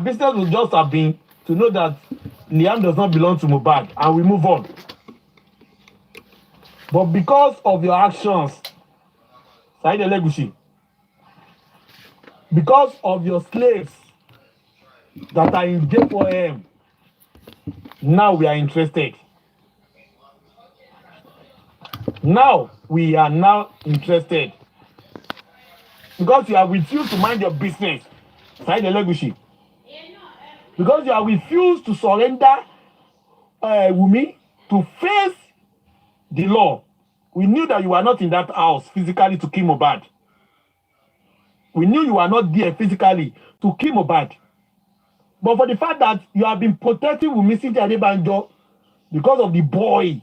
business would just have been to know that Liam does not belong to Mohbad and we move on. But because of your actions, Saheed Elegushi, because of your slaves that are in J4M, now we are interested. Now we are now interested. Because you have refused to mind your business, Saheed Elegushi. Because you have refused to surrender Wunmi to face the law. We knew that you were not in that house physically to kill Mohbad. We knew you were not there physically to kill Mohbad. But for the fact that you have been protecting Wunmi Adebanjo because of the boy,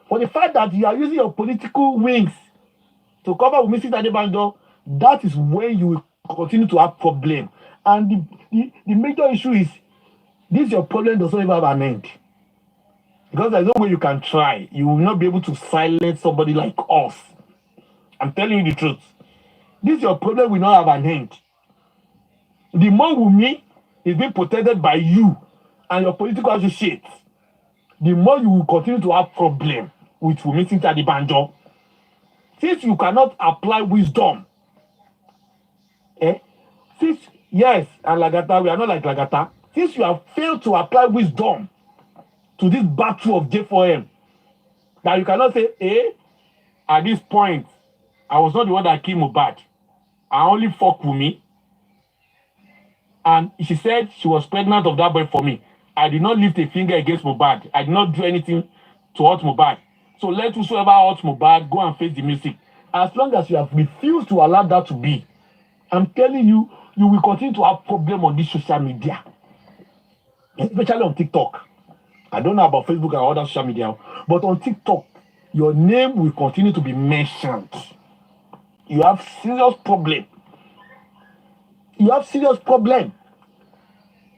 for the fact that you are using your political wings to cover Wunmi Adebanjo, that is when you will continue to have problem. And the major issue is this: your problem does not even have an end. Because there's no way you can try. You will not be able to silence somebody like us. I'm telling you the truth. This your problem will not have an end. The more Wunmi is being protected by you and your political associates, the more you will continue to have problem with Wunmi Adebanjo. Since you cannot apply wisdom, since, yes, and Lagata, we are not like Lagata. Since you have failed to apply wisdom to this battle of J4M, that you cannot say, at this point, I was not the one that killed Mohbad. I only fuck Wunmi. And she said she was pregnant of that boy for me. I did not lift a finger against Mohbad. I did not do anything to hurt Mohbad. So let whosoever hurt Mohbad go and face the music. As long as you have refused to allow that to be, I'm telling you, you will continue to have problem on this social media. Especially on TikTok. I don't know about Facebook and other social media, but on TikTok, your name will continue to be mentioned. You have serious problem. You have serious problem.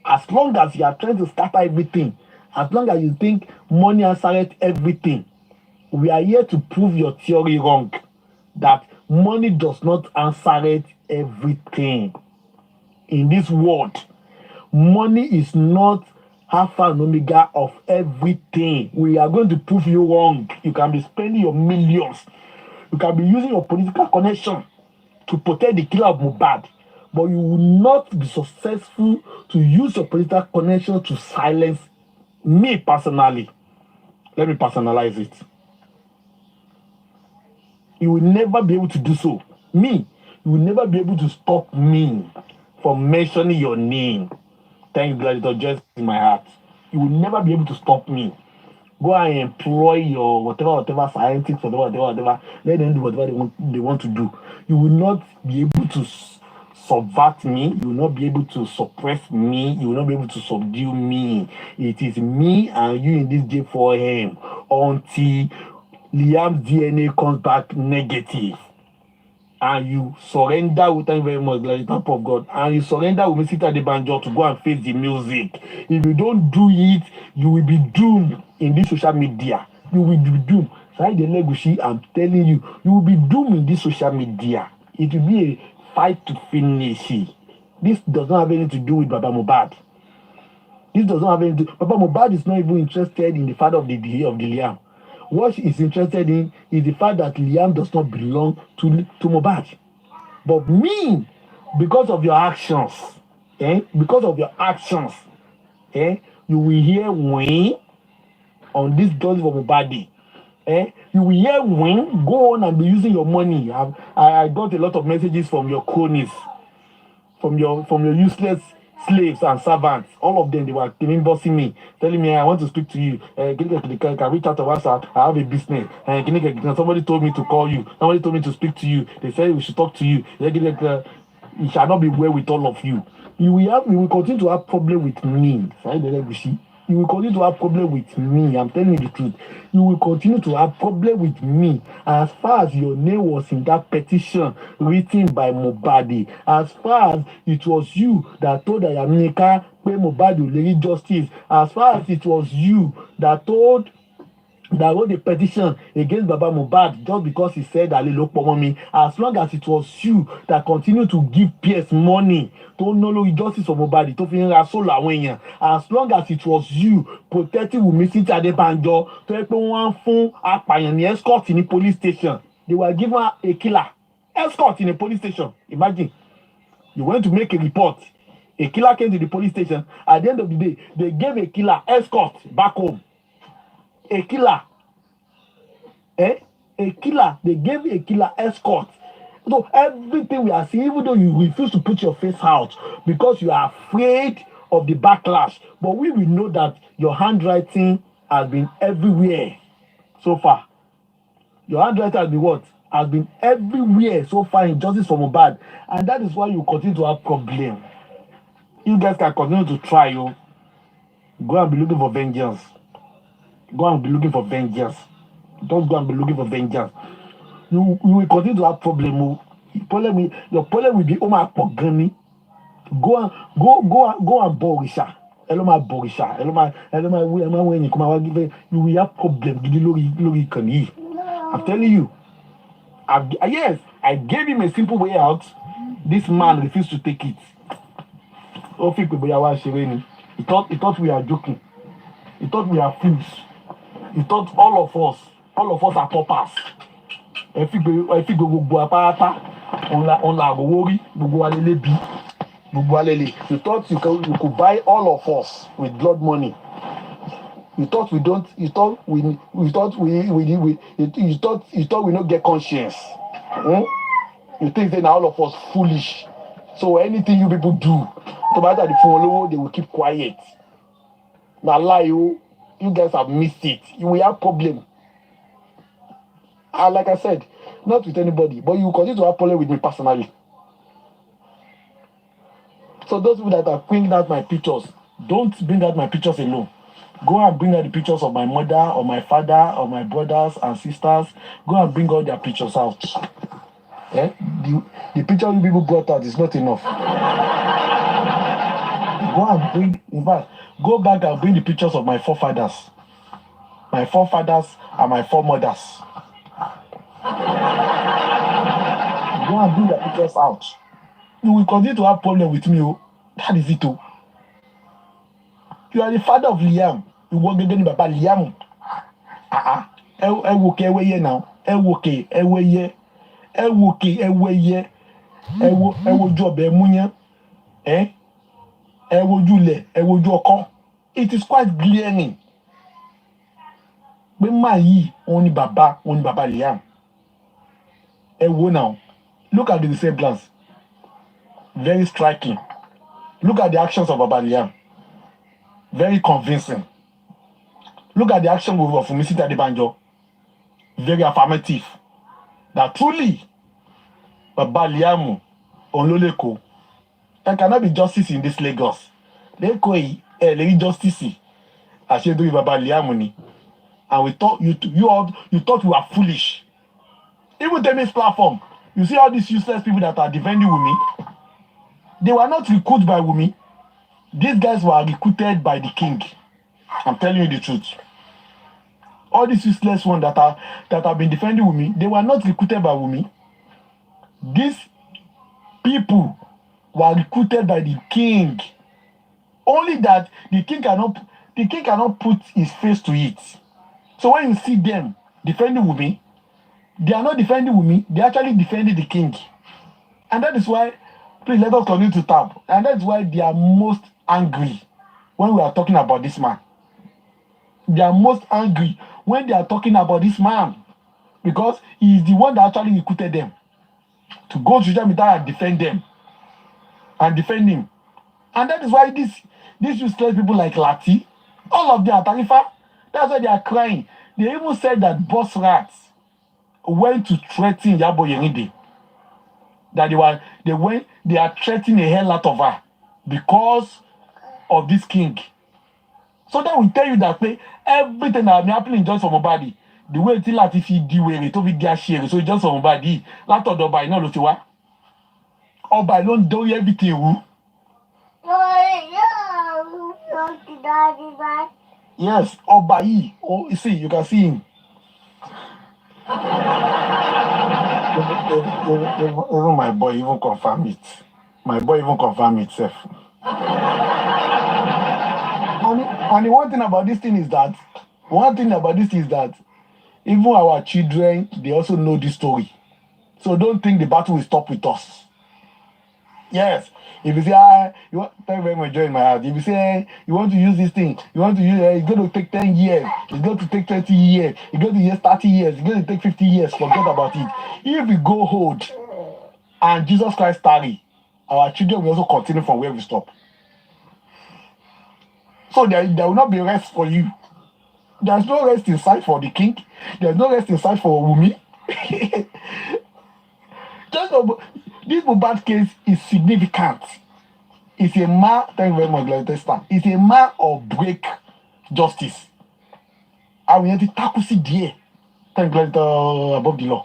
As long as you are trying to scatter everything, as long as you think money answers everything, we are here to prove your theory wrong. That money does not answer everything. In this world, money is not Alpha and Omega of everything. We are going to prove you wrong. You can be spending your millions. You can be using your political connection to protect the killer of Mohbad. But you will not be successful to use your political connection to silence me personally. Let me personalize it. You will never be able to do so. Me, you will never be able to stop me from mentioning your name. Thank you, Gladiator, just in my heart. You will never be able to stop me. Go and employ your whatever scientists, whatever. Let them do whatever they want to do. You will not be able to subvert me. You will not be able to suppress me. You will not be able to subdue me. It is me and you in this J4M until Liam's DNA comes back negative. And you surrender with time very much, like the type of God, and you surrender with Mr. Adebanjo to go and face the music. If you don't do it, you will be doomed in this social media. You will be doomed. Saheed Elegushi, I'm telling you, you will be doomed in this social media. It will be a fight to finish. This does not have anything to do with Baba Mohbad. This does not have anything. Baba Mohbad is not even interested in the father of the Liam. What he is interested in is the fact that Liam does not belong to Mohbad. But me, because of your actions, because of your actions, you will hear win on this justice for Mohbad. You will hear win, go on and be using your money. I got a lot of messages from your cronies, from your useless slaves and servants. All of them, they were inboxing me, telling me, I want to speak to you. Can reach out to WhatsApp. I have a business. Somebody told me to call you. Somebody told me to speak to you. They said we should talk to you. It shall not be well with all of you. You will continue to have problem with me. You will continue to have problem with me. I'm telling you the truth. You will continue to have problem with me as far as your name was in that petition written by Mohbad. As far as it was you that told Ayamika where Mohbad will lay justice. As far as it was you that told that wrote a petition against Baba Mohbad just because he said Ale ló pọ̀ mọ́ mi, as long as it was you that continue to give PS money tó ná lórí justice for Mohbad tó fi ń ra sólò àwọn èèyàn, as long as it was you protecting Wunmi Cynthia Adébánjọ tó yẹ pé wọ́n á fún apààyàn ní escort ní police station, they were given a killer escort in a police station. Imagine, you went to make a report, a killer came to the police station, at the end of the day they gave a killer escort back home. A killer, a killer, they gave a killer escort. So everything we are seeing, even though you refuse to put your face out because you are afraid of the backlash, but we will know that your handwriting has been everywhere so far. Your handwriting has been what? Has been everywhere so far in justice for Mohbad, and that is why you continue to have problem. You guys can continue to try, you go and be looking for vengeance. Go and be looking for vengeance. Don't go and be looking for vengeance. You will continue to have problem. Your problem will be Oma Pogani. Go and Borisha. Eloma Borisha. Eloma when you come out give you will have problem. I'm telling you. Yes, I gave him a simple way out. This man refused to take it. He thought we are joking. He thought we are fools. He thought all of us are paupers. If you go apata, on la worry, you thought you could buy all of us with blood money. You thought we don't. You thought we thought you thought we don't get conscience. You think that all of us foolish. So anything you people do, no matter the phone, they will keep quiet. Now lie you guys have missed it. You will have problem. Like I said, not with anybody, but you continue to have problem with me personally. So those people that are bringing out my pictures, don't bring out my pictures alone. Go and bring out the pictures of my mother, or my father, or my brothers and sisters. Go and bring all their pictures out. The picture you people brought out is not enough. Go and bring, in fact, go back and bring the pictures of my forefathers. My forefathers and my foremothers. Go and bring the pictures out. You will continue to have problem with me. That is it. You are the father of Liam. You want to get Baba Liam. Okay, now. Okay, job, munya. It is quite glaring. But my only Baba Liam. Now, look at the resemblance. Very striking. Look at the actions of Baba Liam. Very convincing. Look at the action of Wunmi Cynthia Adébánjọ. Very affirmative. That truly, Baba Liam Onloleko, there cannot be justice in this Lagos. Leko justice. I should do Baba Liam. And we thought you thought we were foolish. Even Temi's platform, you see all these useless people that are defending Wunmi. They were not recruited by Wunmi. These guys were recruited by the king. I'm telling you the truth. All these useless ones that have been defending Wunmi, they were not recruited by Wunmi. These people were recruited by the king. Only that the king cannot put his face to it. So when you see them defending Wunmi, they are not defending Wunmi, they actually defending the king. And that is why, please let us continue to tap. And that's why they are most angry when we are talking about this man. They are most angry when they are talking about this man, because he is the one that actually recruited them to go to social media and defend them and defend him. And that is why these useless people like Lati, all of them are Tarifa. That's why they are crying. They even said that boss rats went to threaten Yabo Yerinde. That they are threatening a hell out of her because of this king. So that will tell you that everything that happening just for Mohbad, the way till Lati fi di wèrè tó fi di àṣírí, so just for Mohbad, látọ̀dọ̀ ọba iná ló ti wá. Ọba ló ń dórí everything rú. Yes, Obayi. Oh, you see, you can see him. Even my boy even confirm it. My boy even confirm itself. And the one thing about this thing is that even our children, they also know this story. So don't think the battle will stop with us. Yes. If you say, thank you very much, joy in my heart. If you say, you want to use this thing, you want to use it's going to take 10 years, it's going to take 20 years, it's going to take 30 years, it's going to take 50 years, forget about it. If we go hold and Jesus Christ tarry, our children will also continue from where we stop. So there will not be rest for you. There's no rest in sight for the king. There's no rest in sight for Omowummi. This Mohbad case is significant. It's a man, thank you very much, Glory Tester. It's a man of break justice. Àwọn yẹn ti takú sí díẹ̀. Thank you, Glory above the law.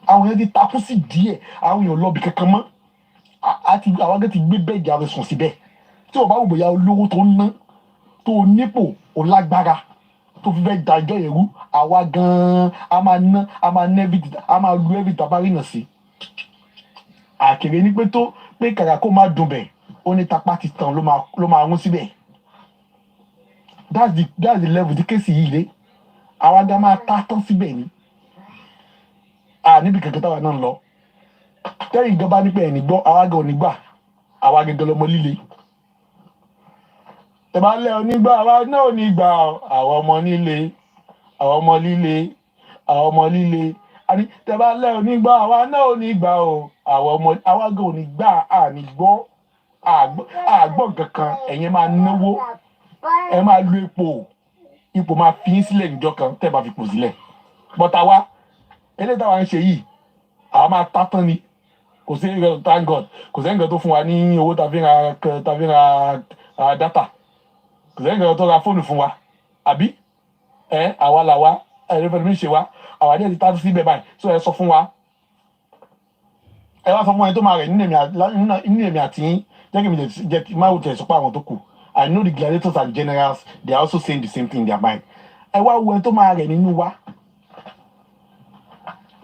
Àwọn yẹn ti takú sí díẹ̀. Àwọn yẹn ò lọ bí kankan mọ́. Àwọn akẹ́kọ̀ọ́ ti gbé bẹ́ẹ̀gì àwọn sùn síbẹ̀. Tí o bá wò bóyá olówó tó ń ná, tó nípò, ò lágbára, tó fi fẹ́ da ẹjọ́ yẹn rú, àwa gan-an a máa ná a máa lu every tabari náà sí. Àkèrè ní pé kàkà kó má dùn bẹ̀, ó ní tapá ti tàn ló máa rún síbẹ̀. That's the level tí kéèsì yìí dé. Àwa gan máa tá tán síbẹ̀ ni. Níbi kankan táwa náà ń lọ. Tẹ́yìn gan bá ní pé ẹ̀ní gbọ́, àwa gan ò ní gbà. Àwa gẹ́gẹ́ lọmọ líle. Tẹ̀bá lẹ́ onígbà, àwa náà ò ní gbà. Àwọn ọmọ líle, àní tẹ̀bá lẹ́ onígbà, àwa náà ò ní gbà o. Àwa gan ò ní gbà, àní gbọ́. Àgbọ̀ kankan, ẹ̀yin máa náwó, ẹ máa lu ipò máa fi yín sílẹ̀ níjọ́ kan tẹ́ bá fi pò sílẹ̀. But àwa, eléyìí táwa ń ṣe yìí, àwa máa tá tán ni. Kò sí thank God, kò sẹ́ni kan tó fún wa ní owó tá fi ra data. Kò sẹ́ni kan tó ra fóònù fún wa. Àbí? Àwa làwa, ẹ̀rẹ́fẹ̀ẹ́ mi ṣe wa, àwa díẹ̀ ti tá síbẹ̀ báyìí. So ẹ sọ fún wa. Ẹ wá sọ fún ẹ tó máa rẹ̀ nínú èmi àti yín. Jẹ́ kí máa wò tẹ̀ sọ́pọ̀ àwọn tó kù. I know the gladiators and generals, they are also saying the same thing in their mind. Ẹ wá wo ẹ tó máa rẹ̀ nínú wa.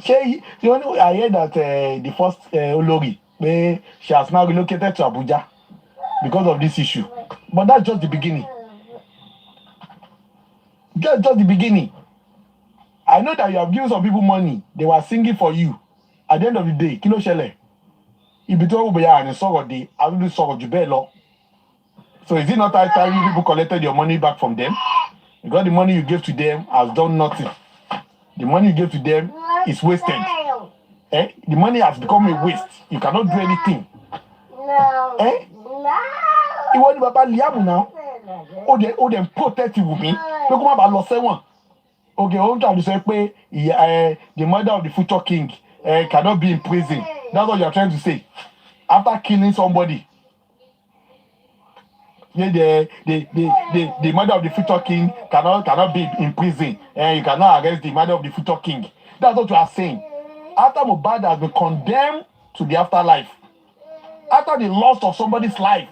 I heard that the first Olori, she has now relocated to Abuja because of this issue. But that's just the beginning. Just the beginning. I know that you have given some people money. They were singing for you. At the end of the day, kí ló ṣẹlẹ̀? Ibi tó wù bóyá àní sọ̀rọ̀ dé, àbí sọ̀rọ̀ jù bẹ́ẹ̀ lọ. So is it not time you people collected your money back from them? Because the money you gave to them has done nothing. The money you gave to them is wasted. The money has become a waste. You cannot do anything. Ìwọ ni bàbá Liam now. Ó dẹ̀ protect Wunmi. Pé kó má bàa lọ sẹ́wọ̀n. Okay, ó ń try to say pé the mother of the future king cannot be in prison. That's what you are trying to say. After killing somebody. The mother of the future king cannot be in prison. You cannot arrest the mother of the future king. That's what you are saying. After Mohbad has been condemned to the afterlife, after the loss of somebody's life,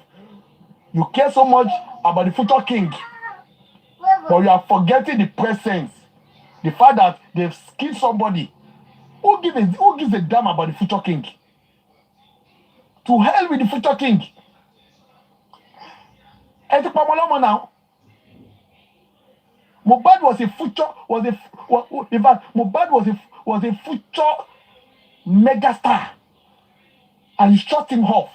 you care so much about the future king, but you are forgetting the presence, the fact that they've killed somebody. Who gives a damn about the future king? To hell with the future king. And the Pamoloma now. Mohbad was a future megastar, and you shut him off.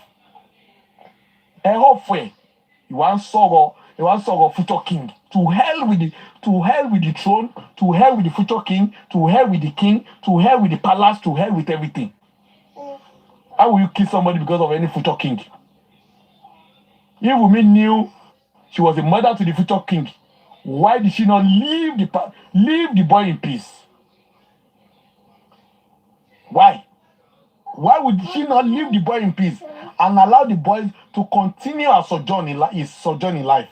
And hopefully, you want sorrow future king. To hell with the throne, to hell with the future king, to hell with the king, to hell with the palace, to hell with everything. How will you kill somebody because of any future king? If Wunmi knew she was a mother to the future king, why did she not leave the boy in peace? Why? Why would she not leave the boy in peace and allow the boy to continue his sojourn in life?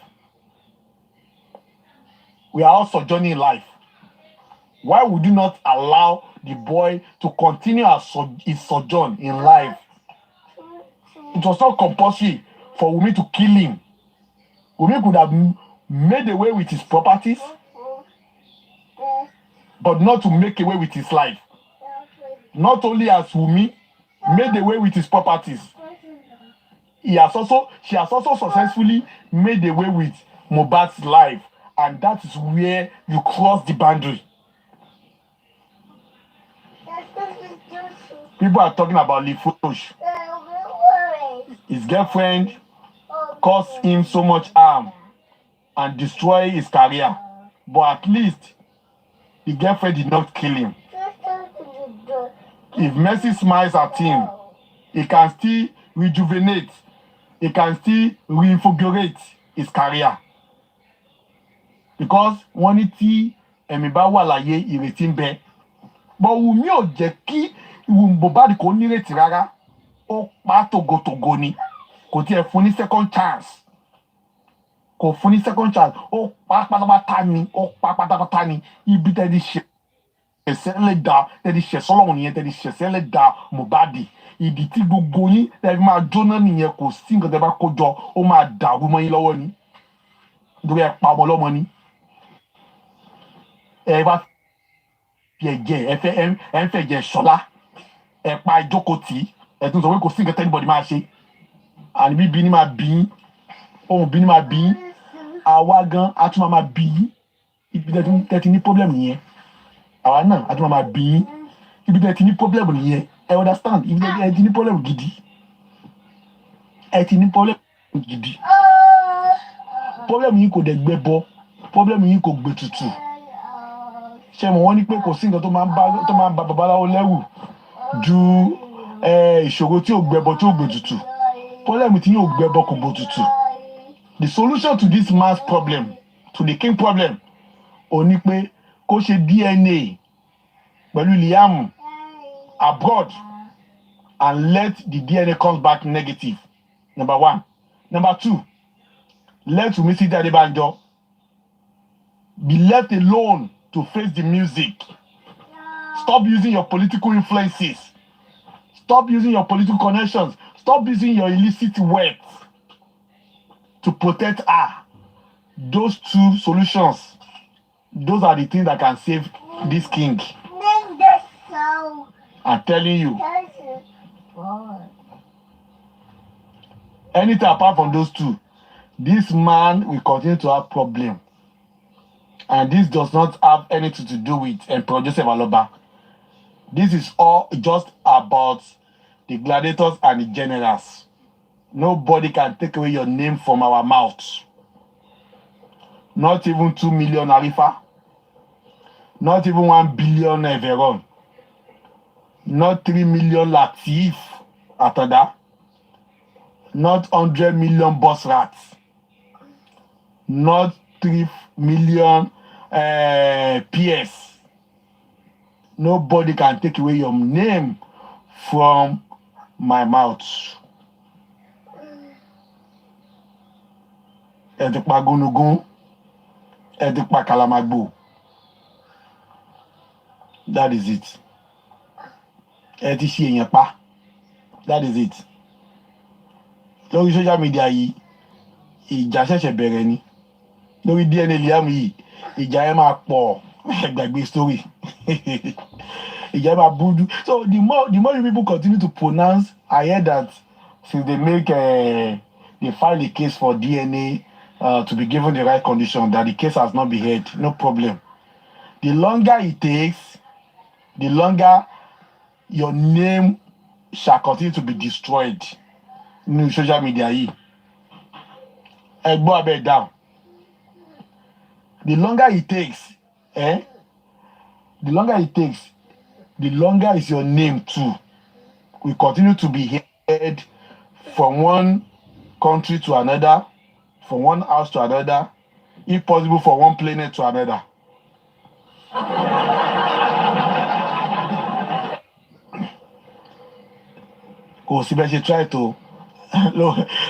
We are all sojourning in life. Why would you not allow the boy to continue his sojourn in life? It was not compulsory for Wunmi to kill him. Wunmi made away with his properties, but not to make away with his life. Not only has Wunmi made away with his properties, she has also successfully made away with Mohbad's life, and that is where you cross the boundary. People are talking about Lifush. His girlfriend caused him so much harm and destroy his career, but at least the girlfriend did not kill him. If Mercy smiles at him, he can still rejuvenate, he can still reinvigorate his career. Because wọ́n ní tí ẹ̀mí bá wà láyé ìrètí ń bẹ. But Wunmi ò jẹ́ kí Mohbad kò nírètí rárá. Ó pa tògótògó ni. Kò tiẹ̀ fún ní second chance. Kò fún ní second chance. Ó pa pátápátá ni. Ó pa pátápátá ni. Ibi tẹ́lẹ̀ ṣẹ̀ṣẹ̀ lè dá tẹ́lẹ̀ ṣẹ̀ṣẹ̀ lọ́wọ́ nìyẹn tẹ́lẹ̀ ṣẹ̀ṣẹ̀ lè dá Mohbad. Ìdí tí gbogbo yín tẹ́lẹ̀ máa jóná nìyẹn kò sí nǹkan tẹ́lẹ̀ bá kó jọ ó máa dàrú mọ́ yín lọ́wọ́ ni. Nítorí ẹ pa ọmọ ọlọ́mọ ni. Ẹ bá fi ẹ̀jẹ̀ ẹ ń fẹ̀jẹ̀ ṣọlá ẹ pa ìjókòó tì ẹ tún sọ pé kò sí nǹkan tẹ́lifọ̀dì máa ṣe. Àní bíbí ni máa bí yín ohun bí ni máa bí yín àwa gan a tún máa bí yín ibi tẹ́tí ní problem nìyẹn àwa náà a tún máa bí yín ibi tẹ́tí ní problem nìyẹn ẹ understand ibi tẹ́tí ní problem gidi ẹ ti ní problem gidi problem yìí kò dẹ̀ gbẹ bọ problem yìí kò gbẹ tutù ṣé mo wọ́n ní pé kò sí nǹkan tó máa ń ba babaláwo lẹ́rù ju ìṣòro tí ò gbẹ bọ tí ò gbẹ tutù problem tí yóò gbẹ bọ kò gbẹ tutù. The solution to this man's problem, to the king problem, ó ní pé kó ṣe DNA pẹ̀lú Liam abroad and let the DNA come back negative. Number one. Number two, let Wunmi Adebanjo be left alone to face the music. Stop using your political influences. Stop using your political connections. Stop using your illicit wealth to protect her. Those two solutions, those are the things that can save this king. I'm telling you. Anything apart from those two, this man will continue to have problem. And this does not have anything to do with Emperor Joseph Aloba. This is all just about the gladiators and the generals. Nobody can take away your name from our mouth. Not even 2 million Arifa. Not even 1 billion Everon. Not 3 million Latif Atada. Not 100 million Boss Rats. Not 3 million PS. Nobody can take away your name from my mouth. Edikpa Gonugun, Edikpa Kalamagbo. That is it. Edishi Enyapa. That is it. Lórí social media yìí, ìjà ṣẹ̀ṣẹ̀ bẹ̀rẹ̀ ni. Lórí DNA Liam yìí, ìjà ẹ máa pọ̀. Gbàgbé story. Ìjà ẹ máa búdú. So the more you people continue to pronounce, I heard that since they filed a case for DNA to be given the right condition, that the case has not been heard. No problem. The longer it takes, the longer your name shall continue to be destroyed in social media. Down. The longer it takes, the longer is your name too. We continue to be heard from one country to another, from one house to another, if possible, from one planet to another. Kò sí bẹ́ẹ̀ ṣe try to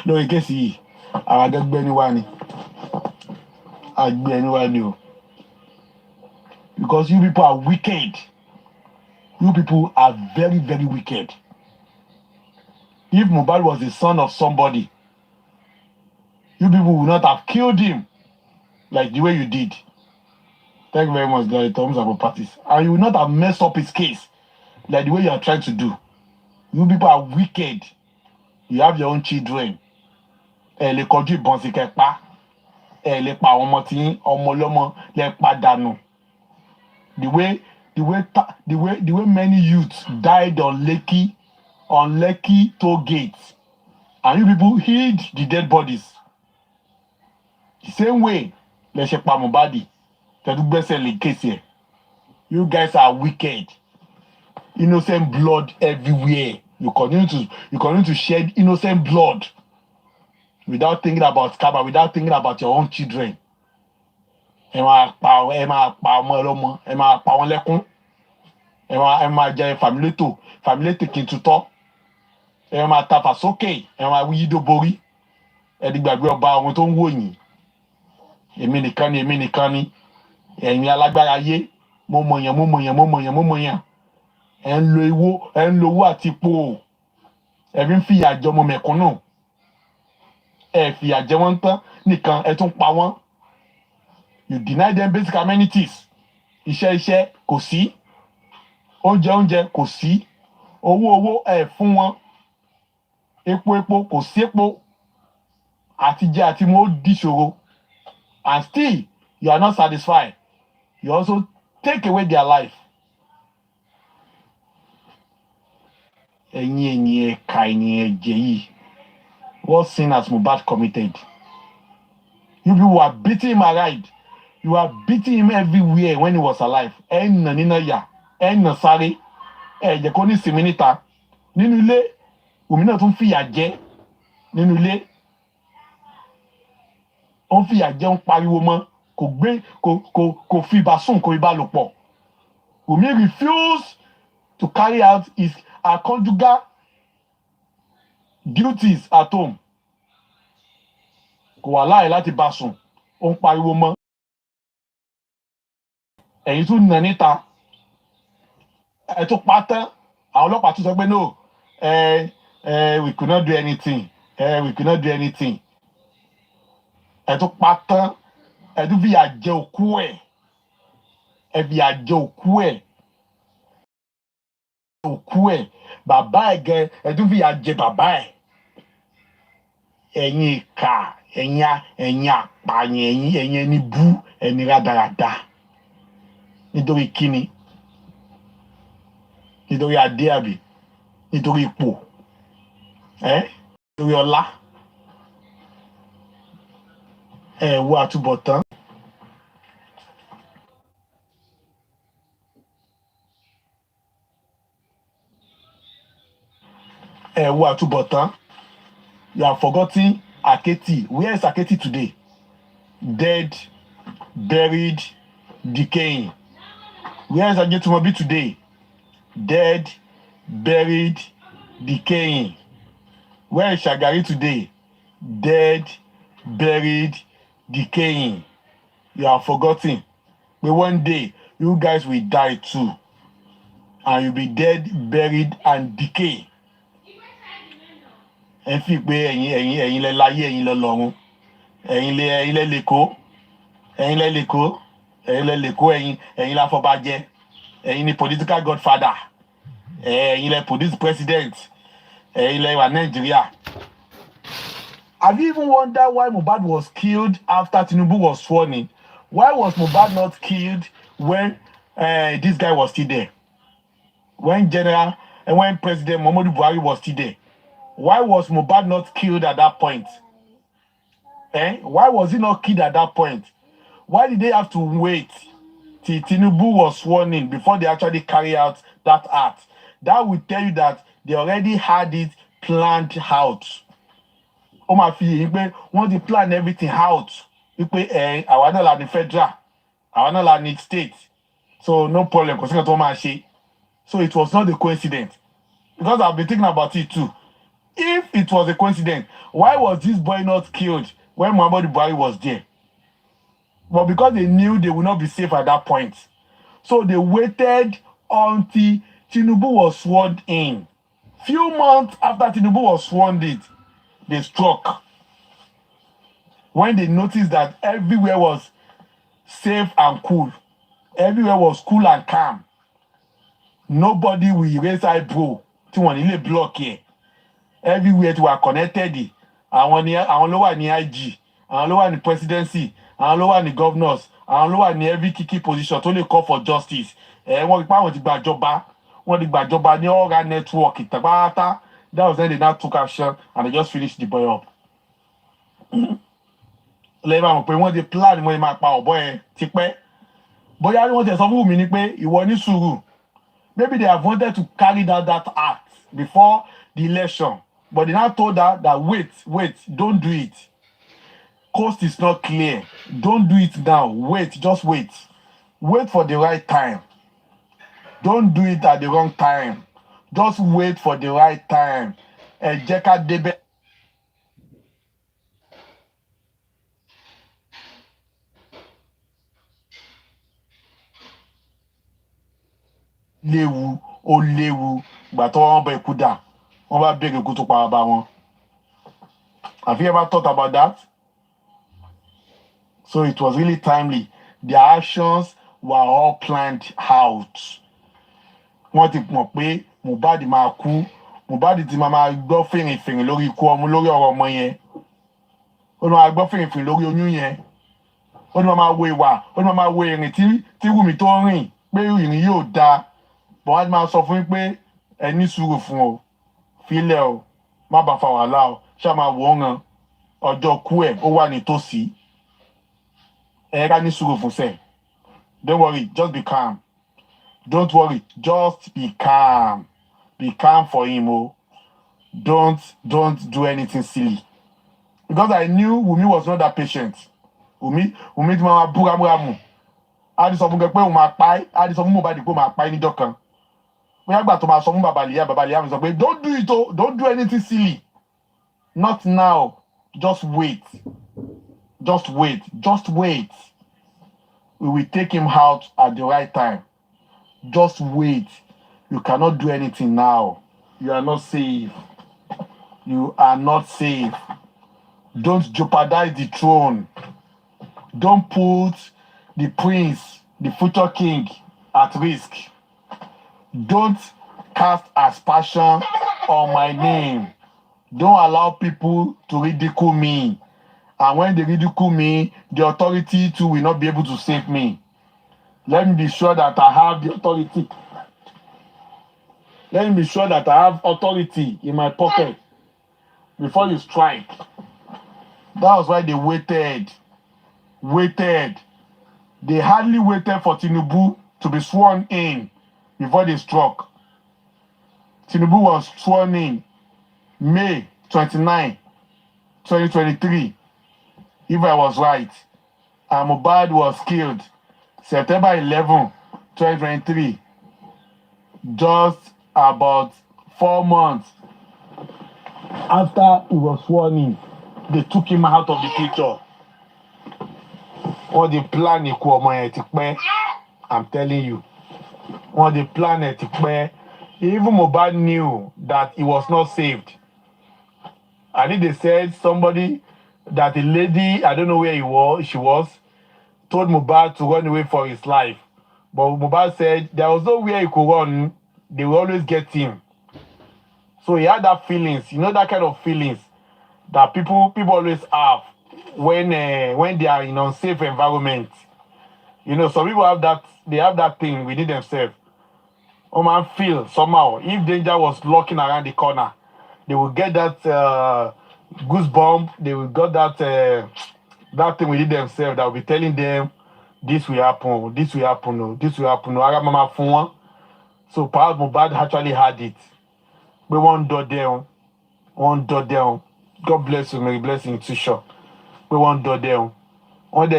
lórí kéèsì yìí àwọn agbẹ́gbẹ́ni wá ni agbẹ́ni wá ni o, because you people are wicked. You people are very, very wicked. If Mohbad was the son of somebody, you people would not have killed him. like the way you did. Thank you very much, Gary Thomas about parties. And you will not have messed up his case like the way you are trying to do. You people are wicked. You have your own children. Ẹ lè kọjú ìbọn sí kẹpa. Ẹ lè pa ọmọ tí ọmọ ọlọ́mọ lè pa dànù. The way many youths died on Lekki toll gates, and you people hid the dead bodies. The same way, let's say Pamubadi, case. You guys are wicked. Innocent blood everywhere. You continue to shed innocent blood without thinking about Kaba, without thinking about your own children. Ẹ máa pa ọmọ ọlọ́mọ, ẹ máa pa wọn lẹ́kún, ẹ máa jẹ fàmílétò kí n tutọ́, ẹ máa tafà sókè, ẹ máa wí yídó borí, ẹ di gbàgbé ọba ohun tó ń wò yín. Èmi nìkan ni, ẹ̀yin alágbára ayé, mo mọ̀yàn. Ẹ ń lo owó àti ipò, ẹ fi ń fìyà jẹ ọmọ mẹ̀kúnnù, ẹ fìyà jẹ wọ́n tán nìkan, ẹ tún pa wọ́n. You deny them basic amenities. Iṣẹ́ kò sí. Oúnjẹ kò sí. Owó ẹ fún wọn. Epo kò sí epo. Àtijẹ àti mo dìṣòro. And still, you are not satisfied. You also take away their life. Ẹ̀yin ẹ̀ka ẹ̀yin ẹ̀jẹ̀ yìí. What sin has Mohbad committed? You people are beating him alive. You are beating him everywhere when he was alive. Ẹ nà nínú yà, ẹ nà sáré, ẹ jẹ́ kó ní sinmi níta. Nínú ilé, Wùmí náà tún fìyà jẹ. Nínú ilé, ó ń fìyà jẹ, ń pariwo mọ́, kò fi ibà sùn, kò ibà lò pọ̀. Wùmí refused to carry out her conjugal duties at home. Kò wà láàyè láti bá sùn, ó ń pariwo mọ́. Ẹ̀yin tún nà níta, ẹ tún pa tán, àwọn ọlọ́pàá tún sọ pé no, we could not do anything, we could not do anything. Ẹ tún pa tán, ẹ tún fìyà jẹ òkú ẹ̀, ẹ fìyà jẹ òkú ẹ̀, bàbá ẹ̀ gẹ, ẹ tún fìyà jẹ bàbá ẹ̀. Ẹ̀yin ìkà, ẹ̀yin àpààyàn, ẹ̀yin ẹni bú, ẹni rádaràda. Nítorí kíni? Nítorí adé àbí? Nítorí ipò? Nítorí ọlá? Ẹ wo àtúbọ̀tán. Ẹ wo àtúbọ̀tán. You have forgotten Aketi. Where is Aketi today? Dead, buried, decaying. Where is Ajetumobi today? Dead, buried, decaying. Where is Shagari today? Dead, buried, decaying. You have forgotten. But one day, you guys will die too. And you'll be dead, buried, and decay. Ẹ fi pé ẹ̀yin lẹ láyé, ẹ̀yin lẹ lọ́run. Ẹ̀yin lẹ lẹ́kọ̀ọ́. Ẹ̀yin la fọbajẹ. Ẹ̀yin ni political godfather. Ẹ̀yin lẹ police president. Ẹ̀yin lẹ wà Nigeria. Have you even wondered why Mohbad was killed after Tinubu was sworn in? Why was Mohbad not killed when this guy was still there? When President Muhammadu Buhari was still there? Why was Mohbad not killed at that point? Why was he not killed at that point? Why did they have to wait till Tinubu was sworn in before they actually carry out that act? That will tell you that they already had it planned out. Ó máa fi yìí pé wọ́n ti plan everything out. Wípé àwa náà la ní federal, àwa náà la ní state. So no problem, kò sí nǹkan tó máa ṣe. So it was not a coincidence. Because I've been thinking about it too. If it was a coincidence, why was this boy not killed when Muhammadu Buhari was there? But because they knew they would not be safe at that point. So they waited until Tinubu was sworn in. Few months after Tinubu was sworn in, they struck. When they noticed that everywhere was safe and cool. Everywhere was cool and calm. Nobody will raise eyebrow tí wọ́n ní lè block here. Everywhere tí were connected. Àwọn ló wà ní IG, àwọn ló wà ní presidency, àwọn ló wà ní governors, àwọn ló wà ní every key position tó lè call for justice. Wọ́n rí pé àwọn ti gbàjọba, wọ́n ti gbàjọba ní all that network ìtàgbáratá. That was when they now took action and they just finished the boy up. Lẹ́yìn àwọn pé wọ́n ti plan wọ́n máa pa ọ̀bọ yẹn tipẹ́. Bóyá wọ́n ti sọ fún mi ní pé ìwọ ní sùúrù. Maybe they have wanted to carry down that act before the election. But they now told her that wait, don't do it. Coast is not clear. Don't do it now. Wait, just wait. Wait for the right time. Don't do it at the wrong time. Just wait for the right time. Jeka debe. Léwu, ó léwu, gbà tó wọ́n bá ikú dà, wọ́n bá bẹ̀rẹ̀ ikú tó pa bàbá wọn. Have you ever thought about that? So it was really timely. Their actions were all planned out. Wọ́n ti mọ̀ pé Mohbad máa kú. Mohbad ti máa gbọ́ fìrìfìrì lórí ikú ọmọ lórí ọ̀rọ̀ ọmọ yẹn. Ó ní máa gbọ́ fìrìfìrì lórí oyún yẹn. Ó ní máa wo ìwà, ó ní máa wo ìrìn tí Wùmí tó rìn pé ìrìn yóò dáa. But wọ́n á máa sọ fún yín pé ẹ ní sùúrù fún o. Fílẹ̀ o, má bàa fa wàhálà o. Ṣá máa wò ó ràn ọjọ́ kú ẹ̀ ó wà nítòsí. Ká ní sùúrù fún sẹ́ẹ̀. Don't worry, just be calm. Don't worry, just be calm. Be calm for him, oh. Don't do anything silly. Because I knew Wunmi was not that patient. Wunmi ti máa búramúramù. A ti sọ fún pé òun máa pa ẹ́. A ti sọ fún Mohbad pé òun máa pa ẹ́ níjọ́ kan. Bóyá gbà tó máa sọ fún Baba Liam sọ pé don't do it, oh. Don't do anything silly. Not now. Just wait. Just wait. Just wait. We will take him out at the right time. Just wait. You cannot do anything now. You are not safe. You are not safe. Don't jeopardize the throne. Don't put the prince, the future king, at risk. Don't cast aspersion on my name. Don't allow people to ridicule me. And when they ridicule me, the authority too will not be able to save me. Let me be sure that I have the authority. Let me be sure that I have authority in my pocket before you strike. That was why they waited. They hardly waited for Tinubu to be sworn in before they struck. Tinubu was sworn in May 29, 2023. If I was right. And Mohbad was killed September 11, 2023. Just about 4 months after he was sworn in, they took him out of the picture. All the plan ikú ọmọ yẹn ti pẹ́. I'm telling you. All the plan ti pẹ́. Even Mohbad knew that he was not saved. I think they said somebody that a lady, I don't know where she was, told Mohbad to run away for his life. But Mohbad said there was nowhere he could run. They will always get him. So he had that feelings, that kind of feelings that people always have when they are in unsafe environment. Some people have that, they have that thing within themselves. Man feel somehow, if danger was lurking around the corner, they will get that goosebump, they will get that thing within themselves that will be telling them, this will happen, this will happen, this will happen. So perhaps Mohbad actually had it. We won't do them. God bless you, may bless you too sure. We won't do them. Wọ́n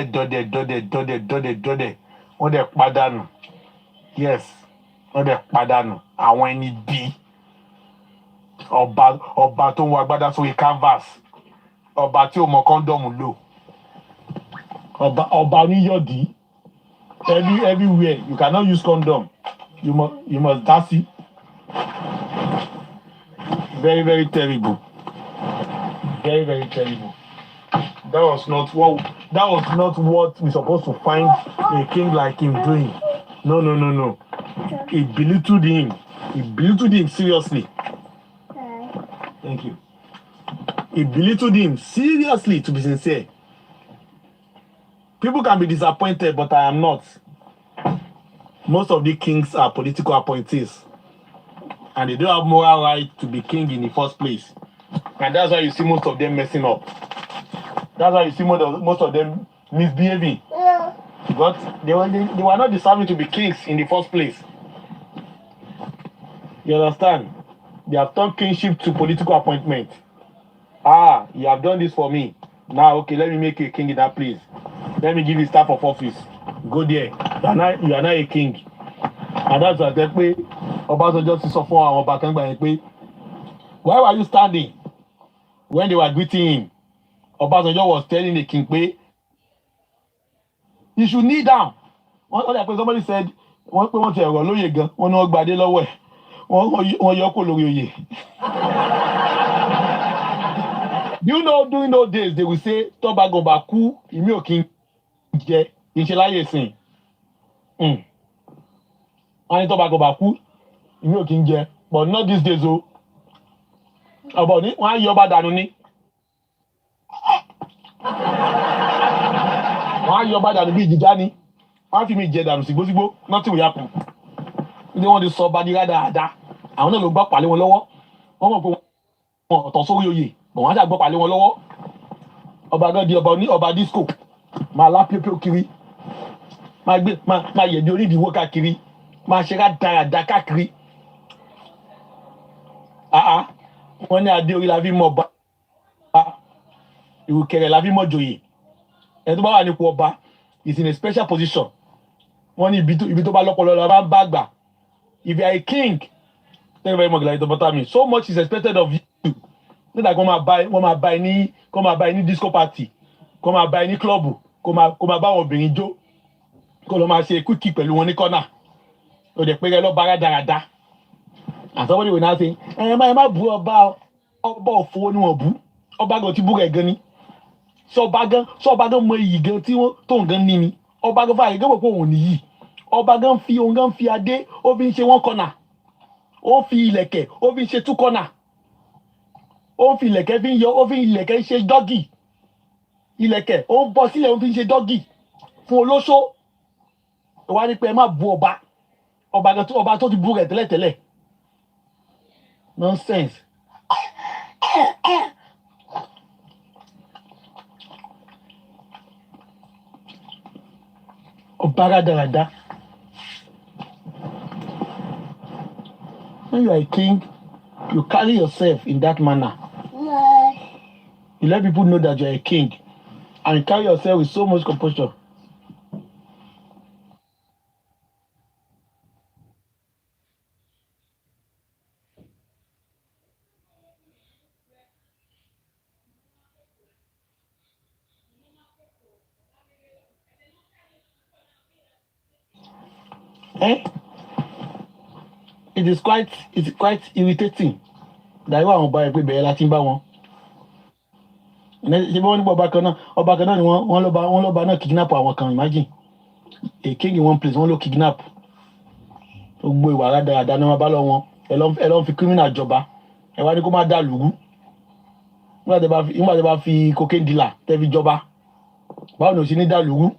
dẹ̀ pàdánù. Yes, wọ́n dẹ̀ pàdánù. Àwọn ẹni bí. Ọba tó ń wọ agbádá sórí canvas. Ọba tí ò mọ kọ́ńdọ̀mù lò. Ọba oníyọ̀dí. Everywhere you cannot use condom. You must dance it. Very, very terrible. Very, very terrible. That was not what we're supposed to find a king like him doing. No, no, no, no. He belittled him. He belittled him seriously. Thank you. He belittled him seriously, to be sincere. People can be disappointed, but I am not. Most of the kings are political appointees, and they don't have moral right to be king in the first place. And that's why you see most of them messing up. That's why you see most of them misbehaving. Yeah. But they were not deserving to be kings in the first place. You understand? They have turned kingship to political appointment. Ah, you have done this for me. Now, okay, let me make you a king in that place. Let me give you staff of office. Go there. You are not a king. And that's why Obasanjo ti sọ fún àwọn ọba kan gbà yẹn pé, why were you standing when they were greeting him? Obasanjo was telling the king pé, you should kneel down. Somebody said, wọ́n ti ẹ̀rọ lóye gan, wọ́n ní wọ́n gbadé lọ́wọ́ ẹ̀, wọ́n yọ kó lórí oyè. Do you know during those days they will say tọ́ba bá kú ìmí ò kí ń jẹ ìṣe láyé sìn. Wọ́n ní tọ́ba bá kú ìmí ò kí ń jẹ, but not these days o. Ọ̀bọ̀ ní wọ́n á yọ ọba dànù ní. Wọ́n á yọ ọba dànù bí ìjìjà ni. Wọ́n á fi mi jẹ dànù sígbósígbó, nothing will happen. Ní wọ́n ti sọ ọba ní dáadáa, àwọn náà ló gbọ́ pàlẹ́ wọn lọ́wọ́. Wọ́n mọ̀ pé wọ́n ọ̀tọ̀ sórí oyè, bọ̀ wọ́n á ṣàgbọ́ pàlẹ́ wọn lọ́wọ́. Ọba gan di ọba disco, máa lá pépé kiri, máa yẹ̀dí onídìíwó káàkiri, máa ṣe dáadáa káàkiri. Wọ́n ní adé orí la fi mọ̀ ọba, ìrùkẹ̀rẹ̀ la fi mọ̀ joyè. Ẹni tó bá wà nípò ọba is in a special position. Wọ́n ní ibi tó bá lọ́pọ̀lọ́ lọ́ba ń bá gbà. If you are a king, thank you very much, like the so much is expected of you. Ní ìdàgbọ́n máa bá ẹ ní disco party, kó máa bá ẹ ní club, kó máa bá àwọn obìnrin jó, kó lọ máa ṣe quickie pẹ̀lú wọn ní corner. Ó dẹ̀ pé ẹ lọ bára dáradára. And somebody will now say, ẹ má bú ọba òfò ni wọ́n bú. Ọba gan ti bú rẹ̀ gan ni. Sọ ọba gan mọ iyì gan tí tó ń gan ní ni. Ọba gan fàyè gan mọ̀ pé òun nìyí. Ọba gan fi adé, ó fi ń ṣe one corner. Ó fi ìlẹ̀kẹ̀, ó fi ń ṣe two corner. Ó fi ìlẹ̀kẹ̀ ṣe dọ́gì. Ìlẹ̀kẹ̀ ó ń bọ́ sílẹ̀, ó fi ń ṣe dọ́gì fún olóṣó. Wá ní pé ẹ má bú ọba tó ti bú rẹ̀ tẹ́lẹ̀tẹ́lẹ̀. Nonsense. Ọba rádaràda. When you are a king, you carry yourself in that manner. You let people know that you are a king, and you carry yourself with so much composure. It's quite irritating. That why àwọn ọba ẹ pé bẹ̀rẹ̀ láti ń bá wọn. Ṣé bí wọ́n ní ọba kan náà ni wọ́n lọ́ba náà kidnap àwọn kan, imagine. A king in one place, wọ́n ló kidnap. Gbogbo ìwà rádaràda ni wọ́n bá lọ wọn. Ẹ lọ́ fi criminal jọba. Ẹ wá ní kó má dà lùrú. Nígbà tí bá fi cocaine dealer tẹ́ fi jọba. Báwo ni o ṣe ní dà lùrú?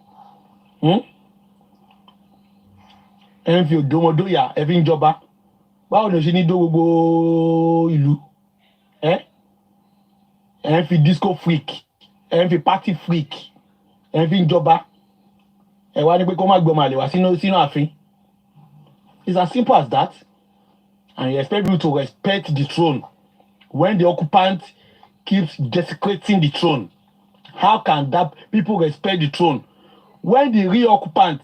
Ẹ ń fi òdòmọdóyà ẹ fi ń jọba. Báwo ni o ṣe ní dó gbogbo ìlú? Ẹ ń fi disco freak, ẹ ń fi party freak, ẹ ń fi ń jọba. Ẹ wá ní pé kó má gbọmọ àlè wá sínú ààfin. It's as simple as that. And you expect people to respect the throne when the occupant keeps desecrating the throne. How can that people respect the throne when the real occupant,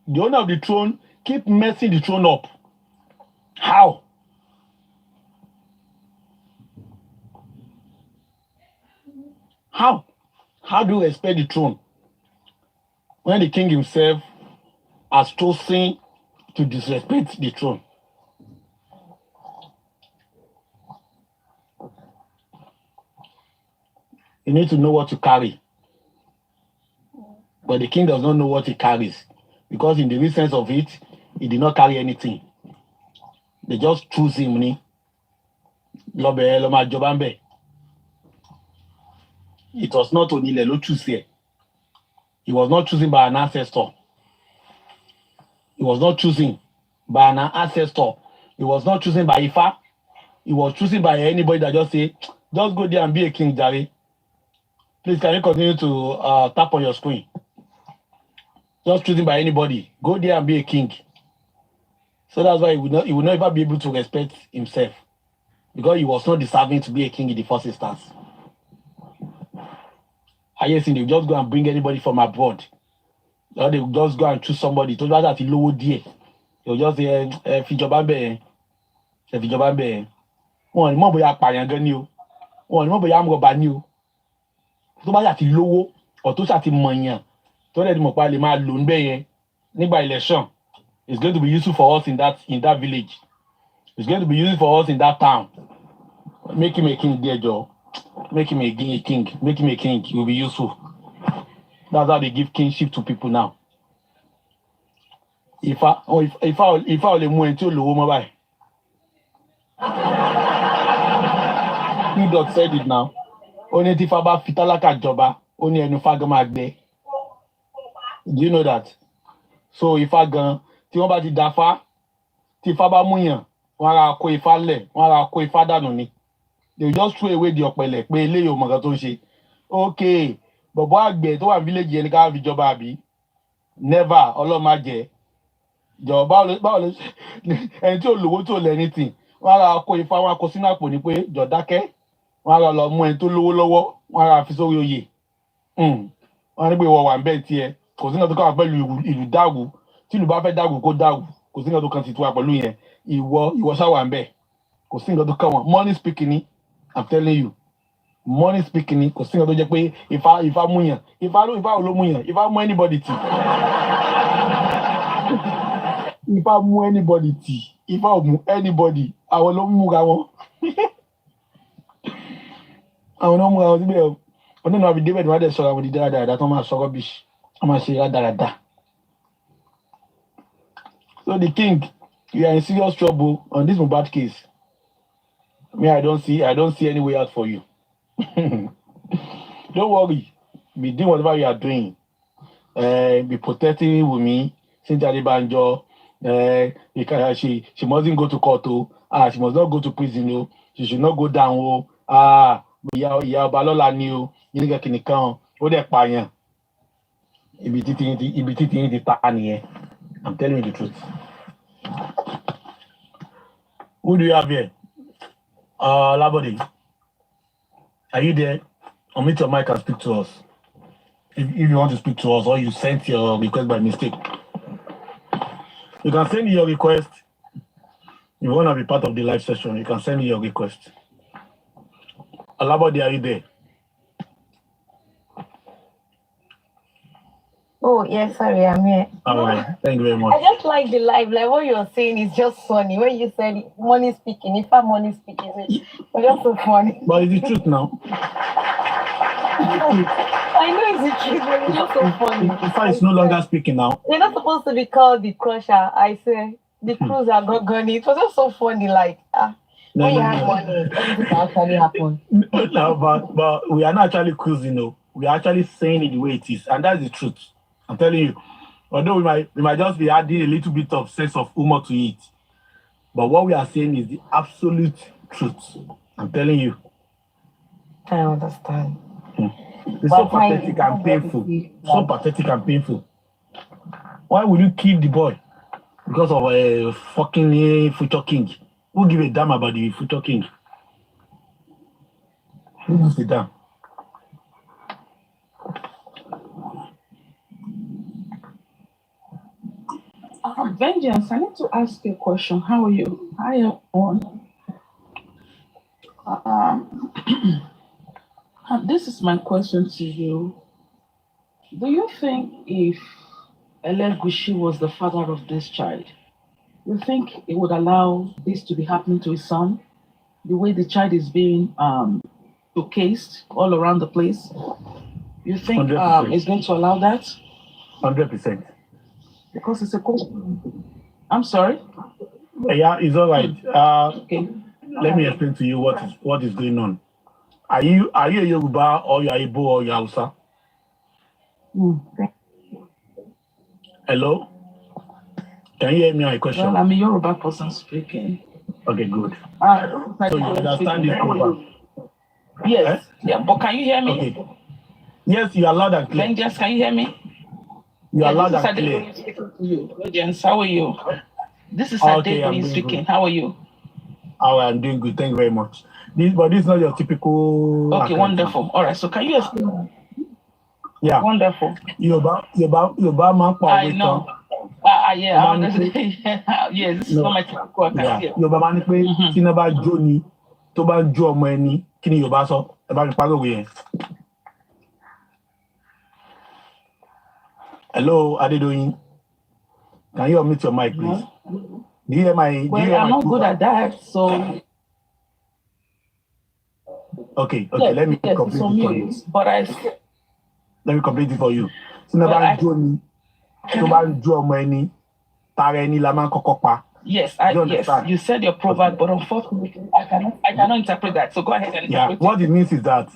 the owner of the throne, keep messing the throne up? How? How do you respect the throne when the king himself has chosen to disrespect the throne? You need to know what to carry. But the king does not know what he carries. Because in the real sense of it, he did not carry anything. They just choose him. It was not only Lelo choose here. He was not chosen by an ancestor. He was not chosen by an ancestor. He was not chosen by Ifa. He was chosen by anybody that just say, just go there and be a king, Jare. Please, can you continue to tap on your screen? Just chosen by anybody. Go there and be a king. So that's why he would not ever be able to respect himself. Because he was not deserving to be a king in the first instance. Highest thing, they just go and bring anybody from abroad. Or they will just go and choose somebody. To that he low dear. They'll just say, Fijobambe. Fijobambe. One more boy apààyàn gan ni o. One more boy amrọ̀bà ni o. Tó bá yà ti lówó, or tó ṣà ti mọ̀yàn, tó lè mọ̀ pa lè máa lò ń bẹ̀ yẹn nígbà election. It's going to be useful for us in that village. It's going to be useful for us in that town. Make him a king there, Joe. Make him a king. Make him a king. It will be useful. That's how they give kingship to people now. If I only move into low mobile. He dot said it now. Only if I buy fitalaka joba, only any fagama there. Do you know that? So if I go, ti dafa, ti fa ba muyan, wara ko ifa le, wara ko ifa danu ni. They just throw away the ọ̀pẹ̀lẹ̀ pé eléyìí ò mọ̀ nǹkan tó ń ṣe. Okay, bọ̀bọ̀ àgbẹ̀ tó wà ní village yẹn ní ká fi jọba àbí? Never, ọlọ́run má jẹ́. Jọ̀ọ́ báwo ló ẹni tí ò lówó tí ò lẹ́ anything. Wọ́n á ra kó ifá wọn kó sínú àpò ní pé jọ̀ọ́ dákẹ́. Wọ́n á ra lọ mú ẹni tó lówó lọ́wọ́, wọ́n á ra fi sórí oyè. Wọ́n á ní pé ìwọ wà ń bẹ́ẹ̀ tiẹ̀. Kò sí nǹkan tó kàn wá pẹ̀lú ìlú dàrú. Tí ìlú bá fẹ́ dàrú kó dàrú. Kò sí nǹkan tó kàn ti tú wa pẹ̀lú yẹn. Ìwọ ṣá wà ń bẹ́ẹ̀. Kò sí nǹkan tó kàn wọ́n. Money speaking ni. I'm telling you, money speaking, kò sí nǹkan tó jẹ́ pé ifá múyàn, ifá ló múyàn, ifá mú anybody tì. Ifá mú anybody tì, ifá ò mú anybody, àwọn ló múra wọn. Àwọn ló múra wọn síbẹ̀ o. Wọ́n nínú àbí David wọ́n á dẹ̀ sọ̀rọ̀ àwọn dídá dáadáa tó máa sọ rubbish, wọ́n máa ṣe rádaràda. So the king, you are in serious trouble on this Mohbad case. Me, I don't see any way out for you. Don't worry. Be doing whatever you are doing. Be protecting Wunmi, Cynthia Adebanjo. She mustn't go to court. She must not go to prison. She should not go down. Ìyá ọba lọ́la ni o. Yínká kìnìkan. Ó dẹ̀ pààyàn. Ibi títí yín ti ta nìyẹn. I'm telling you the truth. Who do you have here? Labody, are you there? Unmute your mic and speak to us. If you want to speak to us or you sent your request by mistake, you can send me your request. If you want to be part of the live session, you can send me your request. Labody, are you there? Oh, yes, sorry, I'm here. All right, thank you very much. I just like the live. Like what you're saying is just funny. When you said money speaking, if I'm money speaking, it's just so funny. But it's the truth now. I know it's the truth, but it's just so funny. In fact, it's no longer speaking now. They're not supposed to be called the crusher. I say the cruiser got gunny. It was just so funny, like when you have money, everything actually happen. No, but we are not actually cruising, though. We are actually saying it the way it is, and that's the truth. I'm telling you. Although we might just be adding a little bit of sense of humor to it, but what we are saying is the absolute truth. I'm telling you. I understand. It's so pathetic and painful. So pathetic and painful. Why would you kill the boy? Because of a fucking future king. Who give a damn about the future king? Who gives a damn? Vengeance, I need to ask you a question. How are you? How are you on? This is my question to you. Do you think if Elegushi was the father of this child, you think it would allow this to be happening to his son? The way the child is being showcased all around the place. You think 100%. it's going to allow that? 100%. Because it's a I'm sorry. Yeah, it's all right. Okay. Let me explain to you what is going on. Are you a Yoruba or you are Igbo or you are Hausa? Hello? Can you hear me on a question? Well, I'm a Yoruba person speaking. Okay, good. So you understand this program? Yes. Yeah, but can you hear me? Okay. Yes, you are loud and clear. Then just can you hear me? You are loud and clear. Audience, how are you? This is Okay, Adedoyin speaking. How are you? I'm doing good. Thank you very much. This is not your typical. Okay, wonderful. All right. So can you explain? Yeah. Wonderful. Yoruba man pa I know. Yeah, yeah, this is not my typical account. Yeah. Yoruba man ni pé tí iná bá jó ni tó bá jó ọmọ ẹni kí ni Yorùbá sọ? Ẹ bá mi parí òwe yẹn. Hello, Adedoyin. Can you unmute your mic, please? Do you hear my? Well, I'm not good at that, so. Okay. Yes, let me complete it for you. But let me complete it for you. Tí iná bá jó ni tó bá jó ọmọ ẹni tara ẹni la máa ń kọ́kọ́ pa. Yes, you said your proverb, but unfortunately, I cannot interpret that. So go ahead and interpret. Yeah, what it means is that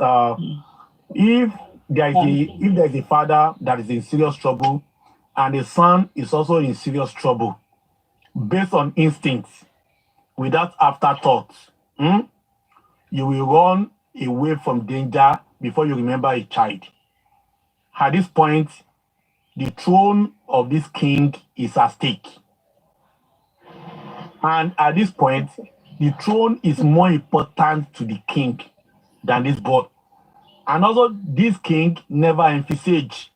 if there is a father that is in serious trouble, and the son is also in serious trouble, based on instincts, without afterthought, you will run away from danger before you remember a child. At this point, the throne of this king is at stake. And at this point, the throne is more important to the king than this boy. And also, this king never envisaged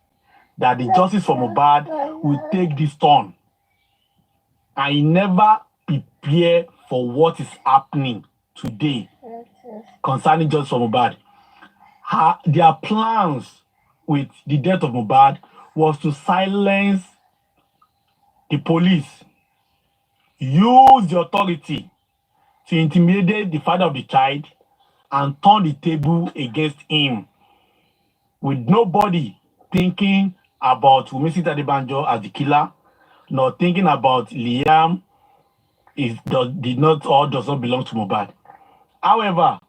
that the justice from Mohbad will take this turn. And he never prepared for what is happening today concerning justice from Mohbad. Their plans with the death of Mohbad was to silence the police, use the authority to intimidate the father of the child and turn the table against him, with nobody thinking about Wunmi Adebanjo as the killer, nor thinking about Liam does not belong to Mohbad. However,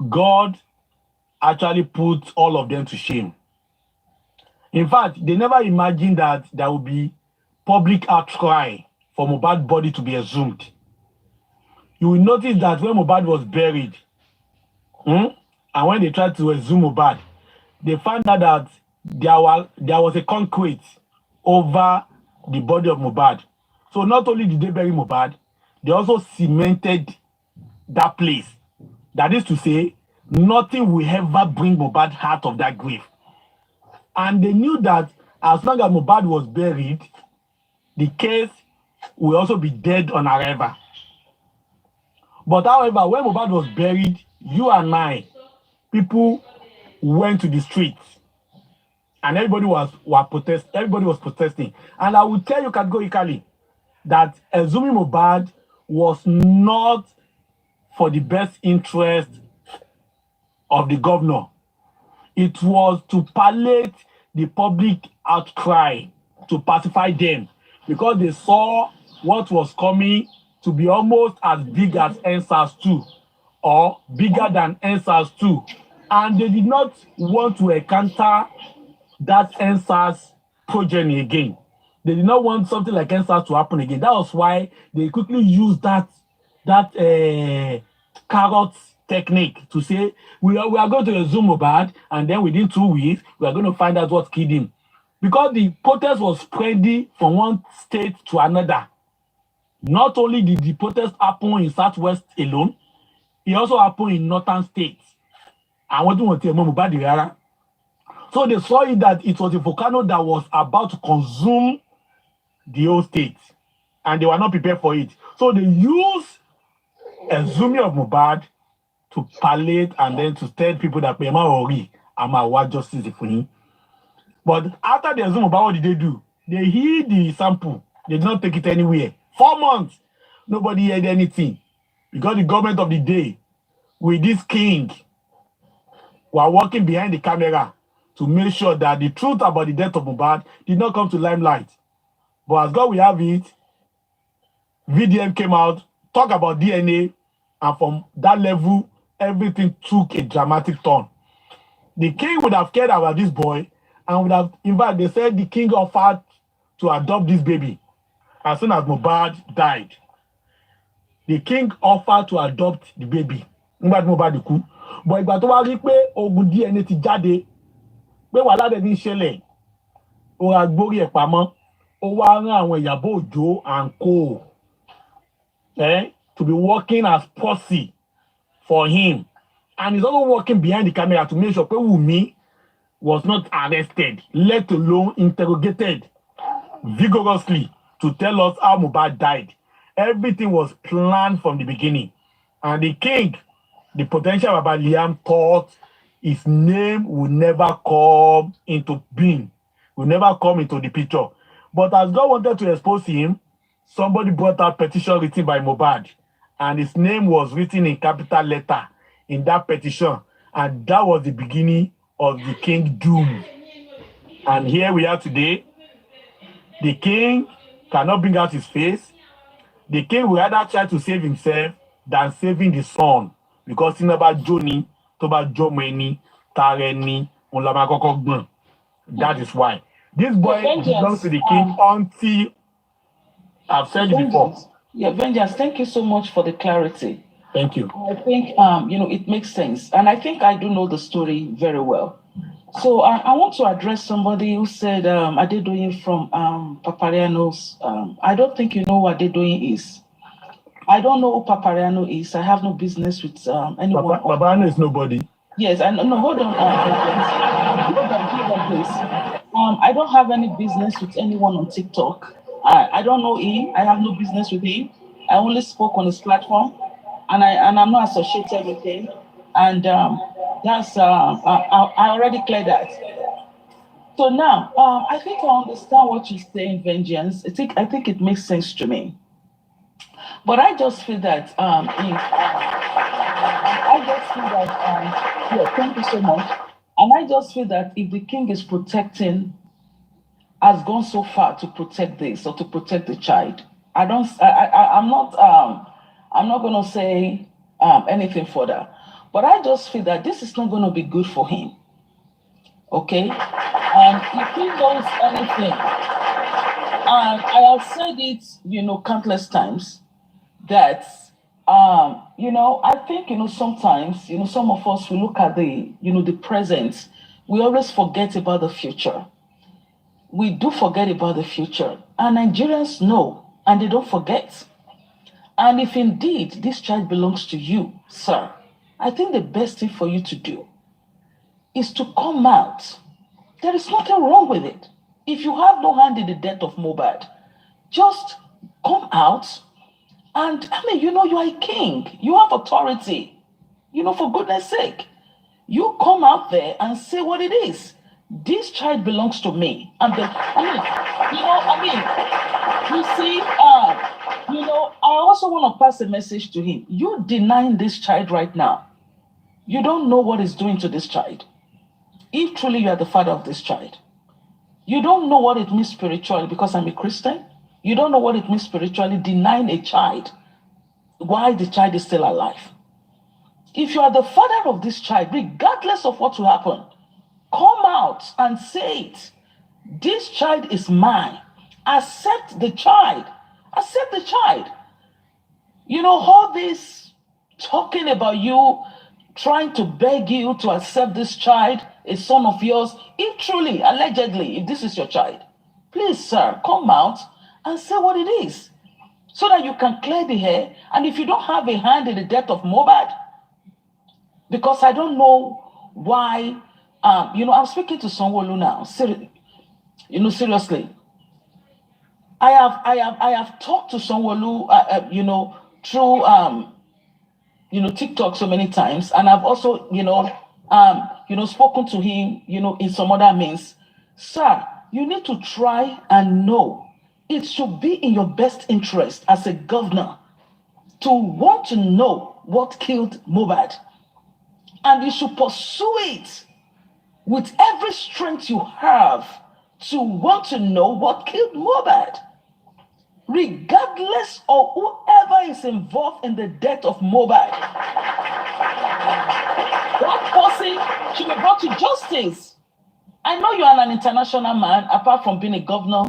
God actually put all of them to shame. In fact, they never imagined that there would be public outcry for Mohbad's body to be exhumed. You will notice that when Mohbad was buried, and when they tried to exhume Mohbad, they found out that there was a concrete over the body of Mohbad. So not only did they bury Mohbad, they also cemented that place. That is to say, nothing will ever bring Mohbad out of that grave. And they knew that as long as Mohbad was buried, the case will also be dead on arrival. But however, when Mohbad was buried, you and I, people went to the streets, and everybody was protesting. And I will tell you categorically that exhuming Mohbad was not for the best interest of the governor. It was to palliate the public outcry, to pacify them, because they saw what was coming to be almost as big as NSAS 2 or bigger than NSAS 2. And they did not want to encounter that NSAS progeny again. They did not want something like NSAS to happen again. That was why they quickly used that carrot technique to say, we are going to exhume Mohbad, and then within 2 weeks, we are going to find out what killed him. Because the protest was spreading from one state to another. Not only did the protest happen in Southwest alone, it also happened in northern states. So they saw it that it was a volcano that was about to consume the whole state, and they were not prepared for it. So they used exhuming of Mohbad to palliate and then to tell people that I'm a justice for him. But after the exhuming Mohbad, what did they do? They hid the sample. They did not take it anywhere. 4 months, nobody heard anything, because the government of the day, with this king were working behind the camera to make sure that the truth about the death of Mohbad did not come to limelight. But as God will have it, VDM came out, talk about DNA, and from that level, everything took a dramatic turn. The king would have cared about this boy and would have, in fact, they said the king offered to adopt this baby as soon as Mohbad died. The king offered to adopt the baby. Nígbà tí Mohbad kú. But ìgbà tó wá rí pé ogun DNA ti jáde, pé wàhálà dẹ̀ ní ìṣẹ̀lẹ̀, ó ra gbórí ẹ̀ pamọ́, ó wá rán àwọn Ìyábọ̀ Òjó and co to be working as posse for him. And he's also working behind the camera to make sure pé Wunmi was not arrested, let alone interrogated vigorously to tell us how Mohbad died. Everything was planned from the beginning. And the king, the potential Baba Liam, thought his name would never come into being, would never come into the picture. But as God wanted to expose him, somebody brought out petition written by Mohbad, and his name was written in capital letter in that petition. And that was the beginning of the king doom. And here we are today. The king cannot bring out his face. The king will rather try to save himself than saving the son. Because he never Johnny, Toba Jomeni, Tareni, Unlamakokogban. That is why. This boy belongs to the king until I've said it before. Yeah, Vengeance, thank you so much for the clarity. Thank you. I think, it makes sense. And I think I do know the story very well. So I want to address somebody who said, Adedoyin from Papariano's. I don't think you know what Adedoyin is. I don't know who Papariano is. I have no business with anyone. Papariano is nobody. Yes, I no, hold on. Hold on, please. I don't have any business with anyone on TikTok. I don't know him. I have no business with him. I only spoke on his platform, and I'm not associated with him. And that's I already cleared that. So now I think I understand what you're saying, Vengeance. I think it makes sense to me. But I just feel that yeah, thank you so much. And I just feel that if the king is protecting, has gone so far to protect this or to protect the child, I'm not gonna say anything further. But I just feel that this is not gonna be good for him. Okay? And if he does anything, and I have said it, countless times, that I think sometimes some of us, we look at the present, we always forget about the future. We do forget about the future, and Nigerians know, and they don't forget. And if indeed this child belongs to you, sir, I think the best thing for you to do is to come out. There is nothing wrong with it. If you have no hand in the death of Mohbad, just come out. And you are a king. You have authority. For goodness sake, you come out there and say what it is. This child belongs to me. And you see, I also want to pass a message to him. You denying this child right now. You don't know what it's doing to this child. If truly you are the father of this child, you don't know what it means spiritually, because I'm a Christian. You don't know what it means spiritually, denying a child while the child is still alive. If you are the father of this child, regardless of what will happen, come out and say it. This child is mine. Accept the child. Accept the child. All this talking about you, trying to beg you to accept this child, a son of yours, if truly, allegedly, if this is your child, please, sir, come out and say what it is, so that you can clear the air. And if you don't have a hand in the death of Mohbad, because I don't know why, I'm speaking to Sanwo-Olu now. Seriously, I have talked to Sanwo-Olu, through TikTok so many times, and I've also, spoken to him, in some other means. Sir, you need to try and know. It should be in your best interest as a governor to want to know what killed Mohbad. And you should pursue it with every strength you have to want to know what killed Mohbad. Regardless of whoever is involved in the death of Mohbad, that person should be brought to justice. I know you are an international man, apart from being a governor.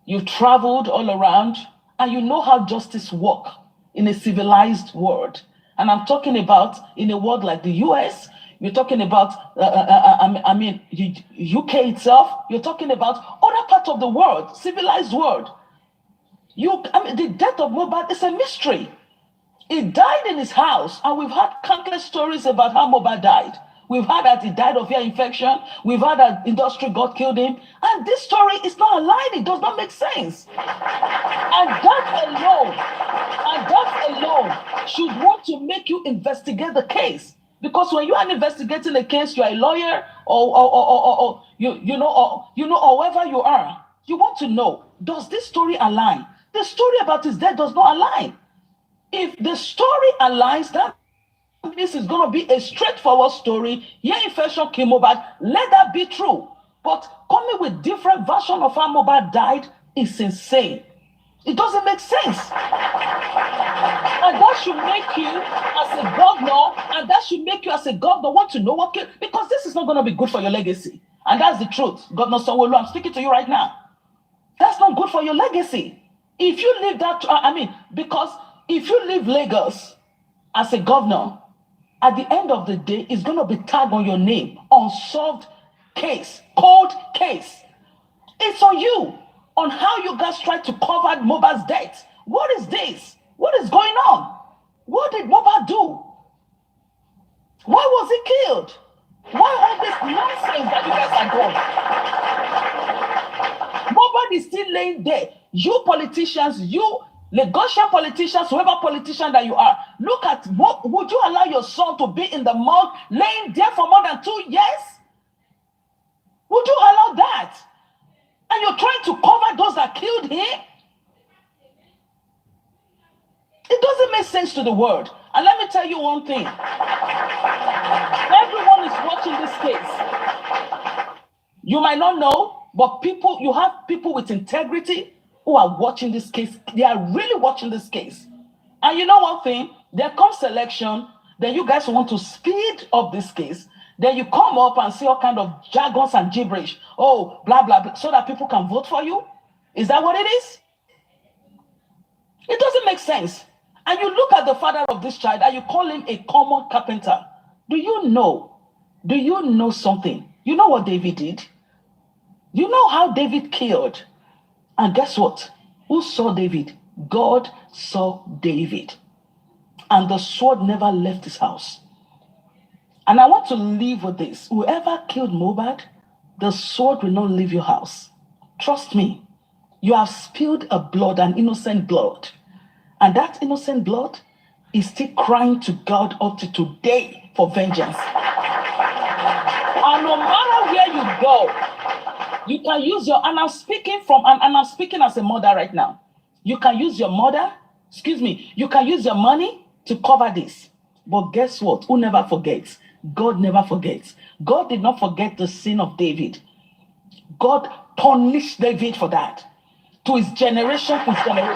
You've traveled all around, and you know how justice works in a civilized world. And I'm talking about in a world like the US, you're talking about, UK itself, you're talking about other parts of the world, civilized world. The death of Mohbad is a mystery. He died in his house, and we've had countless stories about how Mohbad died. We've heard that he died of ear infection. We've heard that industry god killed him. And this story is not a lie. It does not make sense. And that alone should want to make you investigate the case. Because when you are investigating a case, you are a lawyer or whoever you are, you want to know, does this story align? The story about his death does not align. If the story aligns, that this is going to be a straightforward story. Ear infection came Mohbad. Let that be true. But coming with different version of how Mohbad died is insane. It doesn't make sense. And that should make you as a governor, want to know what killed, because this is not going to be good for your legacy. And that's the truth. Governor Sanwo-Olu, I'm speaking to you right now. That's not good for your legacy. If you leave that, because if you leave Lagos as a governor, at the end of the day, it's going to be tagged on your name, unsolved case, cold case. It's on you, on how you guys tried to cover Mohbad's death. What is this? What is going on? What did Mohbad do? Why was he killed? Why all this nonsense that you guys are doing? Mohbad is still laying there. You politicians, you Lagosian politicians, whoever politician that you are, look at what would you allow your son to be in the mud, laying there for more than 2 years? Would you allow that? And you're trying to cover those that killed him? It doesn't make sense to the world. And let me tell you one thing. Everyone is watching this case. You might not know, but you have people with integrity who are watching this case. They are really watching this case. And you know one thing? There comes election, then you guys want to speed up this case. Then you come up and say all kind of jargons and gibberish. Oh, blah, blah, blah, so that people can vote for you? Is that what it is? It doesn't make sense. And you look at the father of this child and you call him a common carpenter. Do you know something? You know what David did? You know how David killed? And guess what? Who saw David? God saw David. And the sword never left his house. And I want to leave with this. Whoever killed Mohbad, the sword will not leave your house. Trust me. You have spilled an innocent blood. And that innocent blood is still crying to God up to today for vengeance. And no matter where you go, you can use and I'm speaking as a mother right now. You can use your you can use your money to cover this. But guess what? Who never forgets? God never forgets. God did not forget the sin of David. God punished David for that. To his generation. Whoever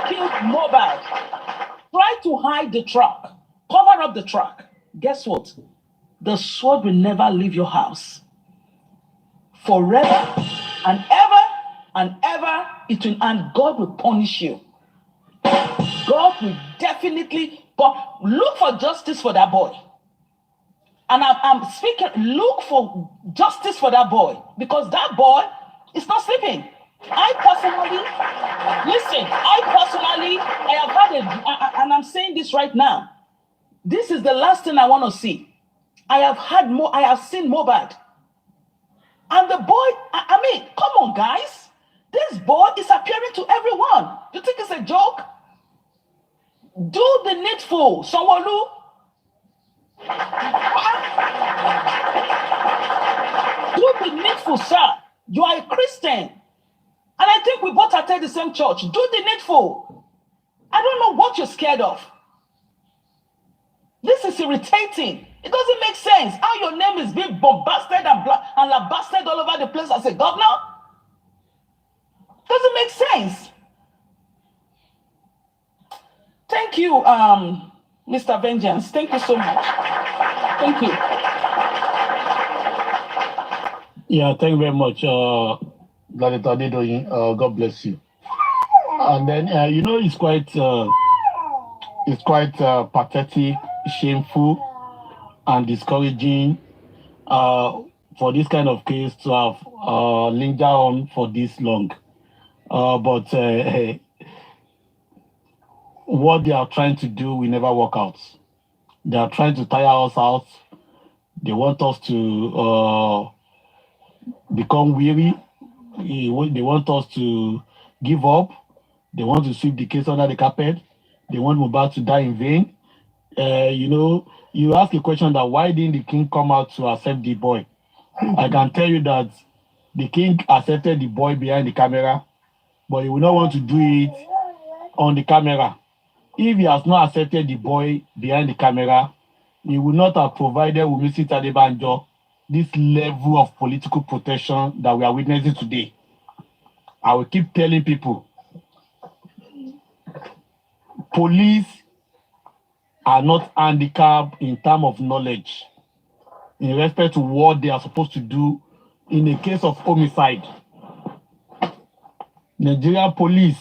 killed Mohbad, try to hide the truck, cover up the truck. Guess what? The sword will never leave your house. Forever and ever, and God will punish you. God will definitely look for justice for that boy. And I'm speaking, look for justice for that boy, because that boy is not sleeping. I have had and I'm saying this right now. This is the last thing I want to see. I have seen Mohbad. And the boy, come on, guys. This boy is appearing to everyone. You think it's a joke? Do the needful, Sanwo-Olu. Do the needful, sir. You are a Christian. And I think we both attend the same church. Do the needful. I don't know what you're scared of. This is irritating. It doesn't make sense how your name is being bombasted and lambasted all over the place as a governor. Doesn't make sense. Thank you, Mr. Vengeance. Thank you so much. Thank you. Yeah, thank you very much, God bless you. And then it's quite pathetic, shameful, and discouraging for this kind of case to have lingered on for this long. But what they are trying to do will never work out. They are trying to tire us out. They want us to become weary. They want us to give up. They want to sweep the case under the carpet. They want Mohbad to die in vain. You ask a question that why didn't the king come out to accept the boy? I can tell you that the king accepted the boy behind the camera, but he will not want to do it on the camera. If he has not accepted the boy behind the camera, he would not have provided Wumisi Tadebanjo this level of political protection that we are witnessing today. I will keep telling people, police are not handicapped in terms of knowledge in respect to what they are supposed to do in a case of homicide. Nigerian police,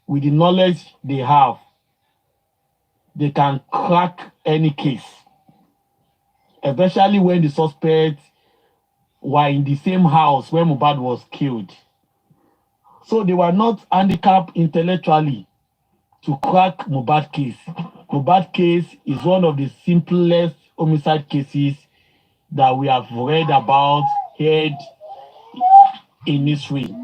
with the knowledge they have, they can crack any case, especially when the suspects were in the same house when Mohbad was killed. So they were not handicapped intellectually to crack Mohbad case. Mohbad case is one of the simplest homicide cases that we have read about, heard in history.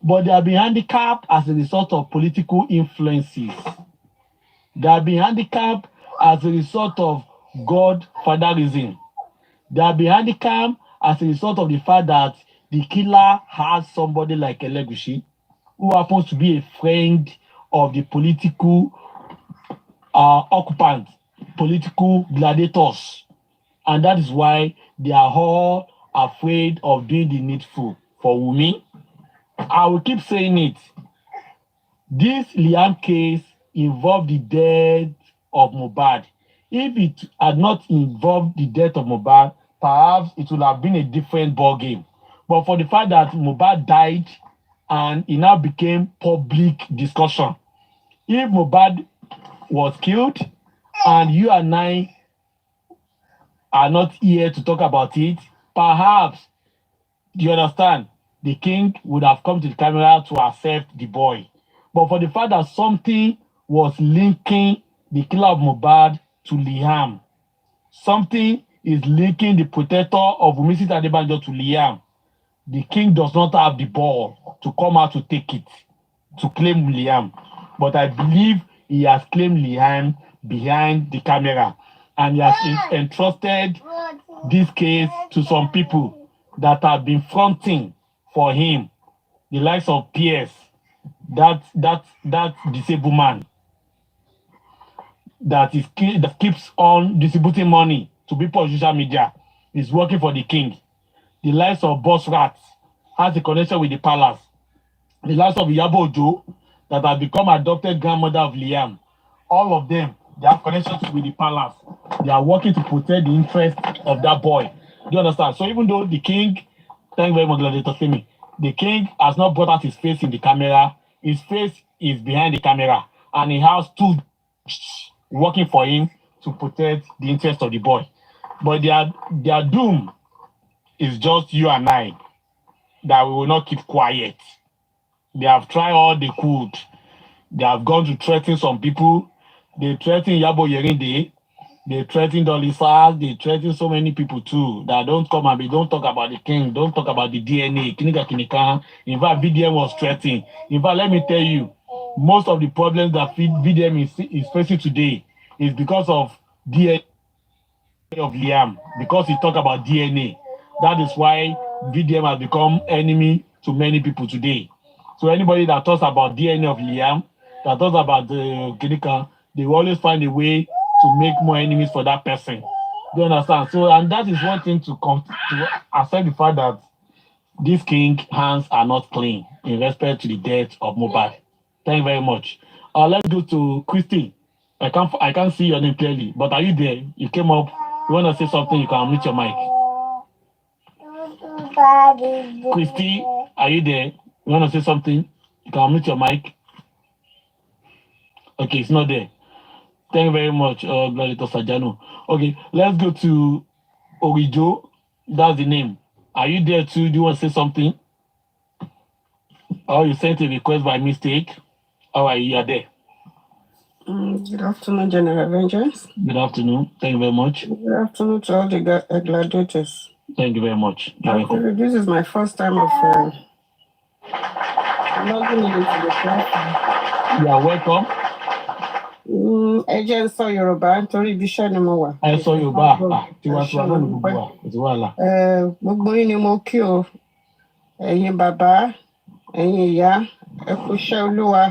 But they have been handicapped as a result of political influences. They have been handicapped as a result of godfatherism. They have been handicapped as a result of the fact that the killer has somebody like Elegushi, who happens to be a friend of the political occupants, political gladiators. And that is why they are all afraid of doing the needful for Wunmi. I will keep saying it. This Liam case involved the death of Mohbad. If it had not involved the death of Mohbad, perhaps it would have been a different ball game. But for the fact that Mohbad died and it now became public discussion. If Mohbad was killed and you and I are not here to talk about it, perhaps, do you understand, the king would have come to the camera to accept the boy. But for the fact that something was linking the killer of Mohbad to Liam, something is linking the protector of Wumisi Adebanjo to Liam, the king does not have the ball to come out to take it, to claim Liam. But I believe he has claimed Liam behind the camera, and he has entrusted this case to some people that have been fronting for him, the likes of PS, that disabled man that keeps on distributing money to people on social media, is working for the king. The likes of Boss Rats has a connection with the palace. The likes of Iyabo Ojo that has become adopted grandmother of Liam. All of them, they have connections with the palace. They are working to protect the interest of that boy. Do you understand? So even though the king, thank you very much, Gladiator, the king has not brought out his face in the camera, his face is behind the camera, and he has two working for him to protect the interest of the boy. But their doom is just you and I, that we will not keep quiet. They have tried all they could. They have gone to threaten some people. They threaten Yabo Yerinde. They threaten Dolisa. They threaten so many people too that don't come and don't talk about the king, don't talk about the DNA. Kinika. In fact, VDM was threatening. In fact, let me tell you, most of the problems that VDM is facing today is because of DNA of Liam, because he talk about DNA. That is why VDM has become enemy to many people today. So anybody that talks about DNA of Liam, that talks about the Kinika, they will always find a way to to make more enemies for that person. Do you understand? So, and that is one thing to accept the fact that these king hands are not clean in respect to the death of Mohbad. Thank you very much. Let's go to Christy. I can't see your name clearly, but are you there? You came up. You want to say something? You can unmute your mic. Christy, are you there? You want to say something? You can unmute your mic. Okay, it's not there. Thank you very much, Gladito Sajano. Okay, let's go to Orijo. That's the name. Are you there too? Do you want to say something? Or you sent a request by mistake? All right, you are there. Good afternoon, General Avengers. Good afternoon. Thank you very much. Good afternoon to all the gladiators. Thank you very much. Actually, this is my first time of logging into the platform. You are welcome. Ẹ jẹ́ n sọ Yorùbá nítorí ibi iṣẹ́ ni mo wà. Ẹ sọ Yorùbá. Tiwantiwa náà ni gbogbo wa. Kò sí wàhálà. Gbogbo yín ni mo kí o. Ẹ̀yin bàbá, ẹ̀yin ìyá, ẹ kú iṣẹ́ Olúwa.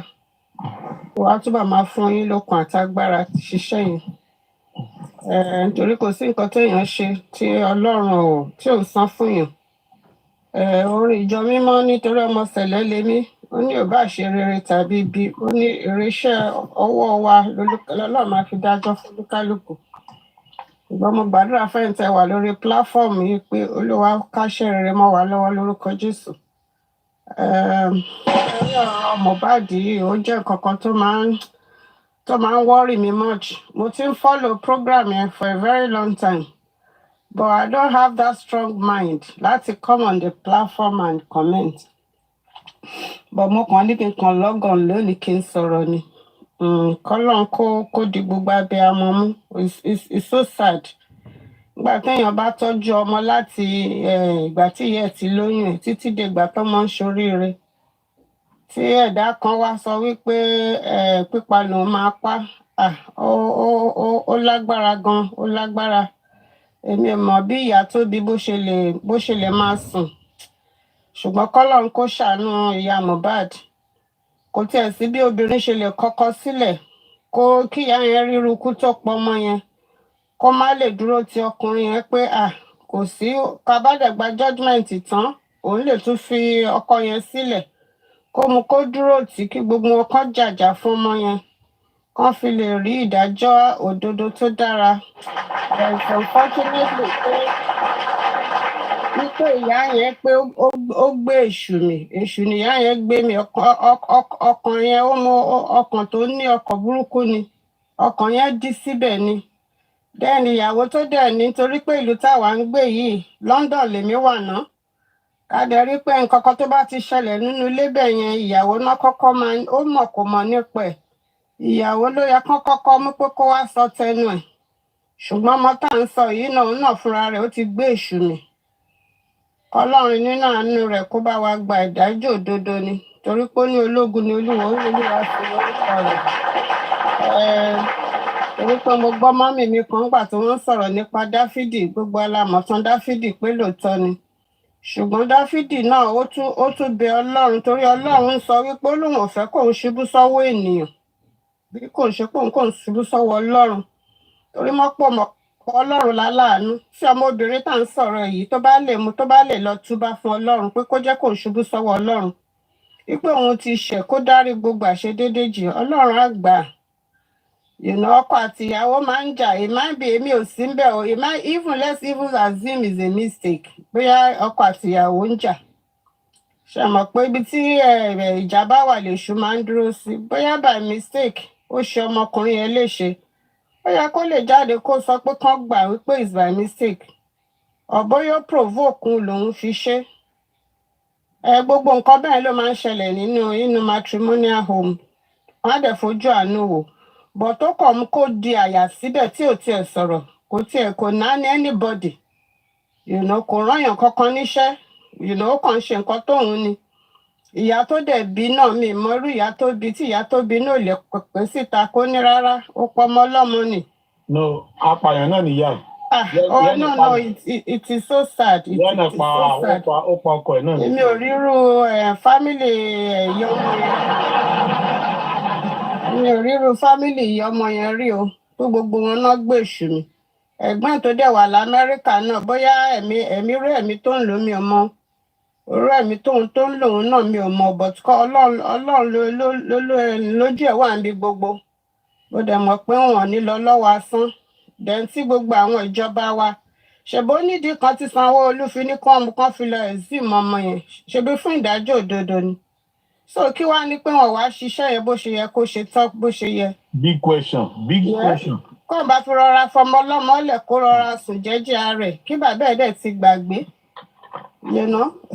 Wàá túbọ̀ máa fún yín lókun àtagbára ṣiṣẹ́ yìí. Nítorí kò sí nǹkan téèyàn ṣe tí Ọlọ́run tí ò san fún yàn. Orin ìjọ mímọ́ nítorí ọmọ sẹ̀lẹ̀ lémi. Ó ní ò bá ṣe rere tàbí ibi. Ó ní irinṣẹ́ ọwọ́ wa lọ́lọ́run máa fi dájọ́ fún olúkálùkù. Ṣùgbọ́n mo gbàdúrà fẹ́yìntì wà lórí pláfọ́ọ̀mù yìí pé Olúwa káṣẹ́ rere mọ́ wa lọ́wọ́ lórúkọ Jésù. Ọ̀rọ̀ Mohbad yìí ó jẹ́ nǹkan kan tó máa ń worry me much. Mo ti ń follow program yẹn for a very long time, but I don't have that strong mind láti come on the platform and comment. But mo kàn ní kí n kàn lọ́gàn lónìí kí n sọ̀rọ̀ ni. Kọ́lọ́n kó di gbogbo abẹ́ amọ̀ mú. It's so sad. Ìgbà téèyàn bá tọ́jú ọmọ láti ìgbà tí ìyá ẹ̀ ti lóyún ẹ̀ títí dé ìgbà tọ́mọ ń ṣoríire. Tí ẹ̀dá kan wá sọ wípé pípa lòun máa pa. Ó lágbára gan, ó lágbára. Èmi ò mọ̀ bí ìyá tó bí bó ṣe lè máa sùn. Ṣùgbọ́n kọ́lọ́run kó ṣàánú ìyá Mohbad. Kò tiẹ̀ sí bí obìnrin ṣe lè kọ́kọ́ sílẹ̀ kí ìyá yẹn ríru ikú tó pọmọ yẹn. Kó má lè dúró ti ọkùnrin yẹn pé kò sí ká bá dẹ̀ gba judgment tán òun lè tún fi ọkọ yẹn sílẹ̀. Kó mú kó dúró tì kí gbogbo wọn kán jàjà fún ọmọ yẹn. Kán fi lè rí ìdájọ́ òdodo tó dára. It's unfortunately wípé ìyá yẹn pé ó gbé èṣù mi. Èṣù ni ìyá yẹn gbé mi. Ọkàn yẹn ọkàn tó ní ọkàn burúkú ni. Ọkàn yẹn dí síbẹ̀ ni. Then ìyàwó tó dẹ̀ nítorí pé ìlú táwa ń gbé yìí London lèmi wà ná. Ká dẹ̀ rí pé nǹkan kan tó bá ti ṣẹlẹ̀ nínú ilé bẹ̀ yẹn ìyàwó náà kọ́kọ́ ó mọ̀ kò mọ̀ nípa ẹ̀. Ìyàwó ló yẹ kán kọ́kọ́ mú pé kó wá sọ tẹnu ẹ̀. Ṣùgbọ́n ọmọ tá à ń sọ yìí náà fúnra rẹ̀ ó ti gbé èṣù mi. Ọlọ́run nínú àánú rẹ̀ kó bá wa gba ìdájọ́ òdodo ni. Torí pé ó ní ológun ni Olúwa sí orúkọ rẹ̀. Torí pé mo gbọ́ mọ́mì mi kan gbà tí wọ́n sọ̀rọ̀ nípa Dáfídì gbogbo alámọ̀tán Dáfídì pé lóòótọ́ ni. Ṣùgbọ́n Dáfídì náà ó tún bẹ Ọlọ́run torí Ọlọ́run ń sọ wípé Olóhùn ò fẹ́ kóun ṣubú sọ́wọ́ ènìyàn. Bí kò ń ṣe kóun ṣubú sọ́wọ́ Ọlọ́run. Torí mọ́ Ọlọ́run láláàánú. Tí ọmọbìnrin tá à ń sọ̀rọ̀ yìí tó bá lè lọ túbá fún Ọlọ́run pé kó jẹ́ kóun ṣubú sọ́wọ́ Ọlọ́run. Wípé òun ti ṣẹ̀ kó dárí gbogbo àṣedédé jì Ọlọ́run á gbà. Ọkọ àti ìyàwó máa ń jà. Èmi ò sí ńbẹ̀ o. Let's even assume is a mistake. Bóyá ọkọ àti ìyàwó ń jà. Ṣé mọ̀ pé ibi tí ìjà bá wà lèṣù máa ń dúró sí. Bóyá by mistake ó ṣe ọmọkùnrin yẹn léṣe. Ó yẹ kó lè jáde kó sọ pé kán gbà wípé is by mistake. Bóyá provoke lòun fi ṣe. Gbogbo nǹkan bẹ́ẹ̀ ló máa ń ṣẹlẹ̀ nínú matrimonial home. Wọ́n á dẹ̀ fojú àánú wò. But tó kàn mú kó di àyà síbẹ̀ tí ò tiẹ̀ sọ̀rọ̀. Kò náání anybody. Kò rányàn kankan níṣẹ́. Ó kàn ń ṣe nǹkan tóun ni. Ìyá tó dẹ̀ bí náà mi mọ irú ìyá tó bí tí ìyá tó bí náà lè pè síta kó ní rárá ó pọmọ ọlọ́mọ ni. No, apààyàn náà nìyá. No, it is so sad. It is so sad. Ó pa ọkọ ẹ̀ náà. Èmi ò ríru family ìyá ọmọ yẹn. Mi ò ríru family ìyá ọmọ yẹn rí o. pé gbogbo wọn náà gbé èṣù mi. Ẹ̀gbọ́n tó dẹ̀ wà l'Amẹ́ríkà náà bóyá ẹ̀mí rú ẹ̀mí tó ń lò mí ò mọ̀. Orú ẹ̀mí tó ń lòun náà mi ò mọ̀, but kọ́ Ọlọ́run lójú ẹ̀ wà níbi gbogbo. Mo dẹ̀ mọ̀ pé wọn ò ní lọ lọ́wọ́ asán. Then tí gbogbo àwọn ìjọba wa ṣèbó nídìí kan tí Sanwó-Olú fi ní kán fi lọ exhume ọmọ yẹn ṣebí fún ìdájọ́ òdodo ni. So kí wá ní pé wọn wá ṣiṣẹ́ yẹn bó ṣe yẹ kó ṣe tán bó ṣe yẹ. Big question. Question. Kó bá fi rọra fọmọ ọlọ́mọ lẹ̀ kó rọra sùn jẹ́jẹ́ rẹ̀ kí bàbá ẹ̀ dẹ̀ ti gbàgbé.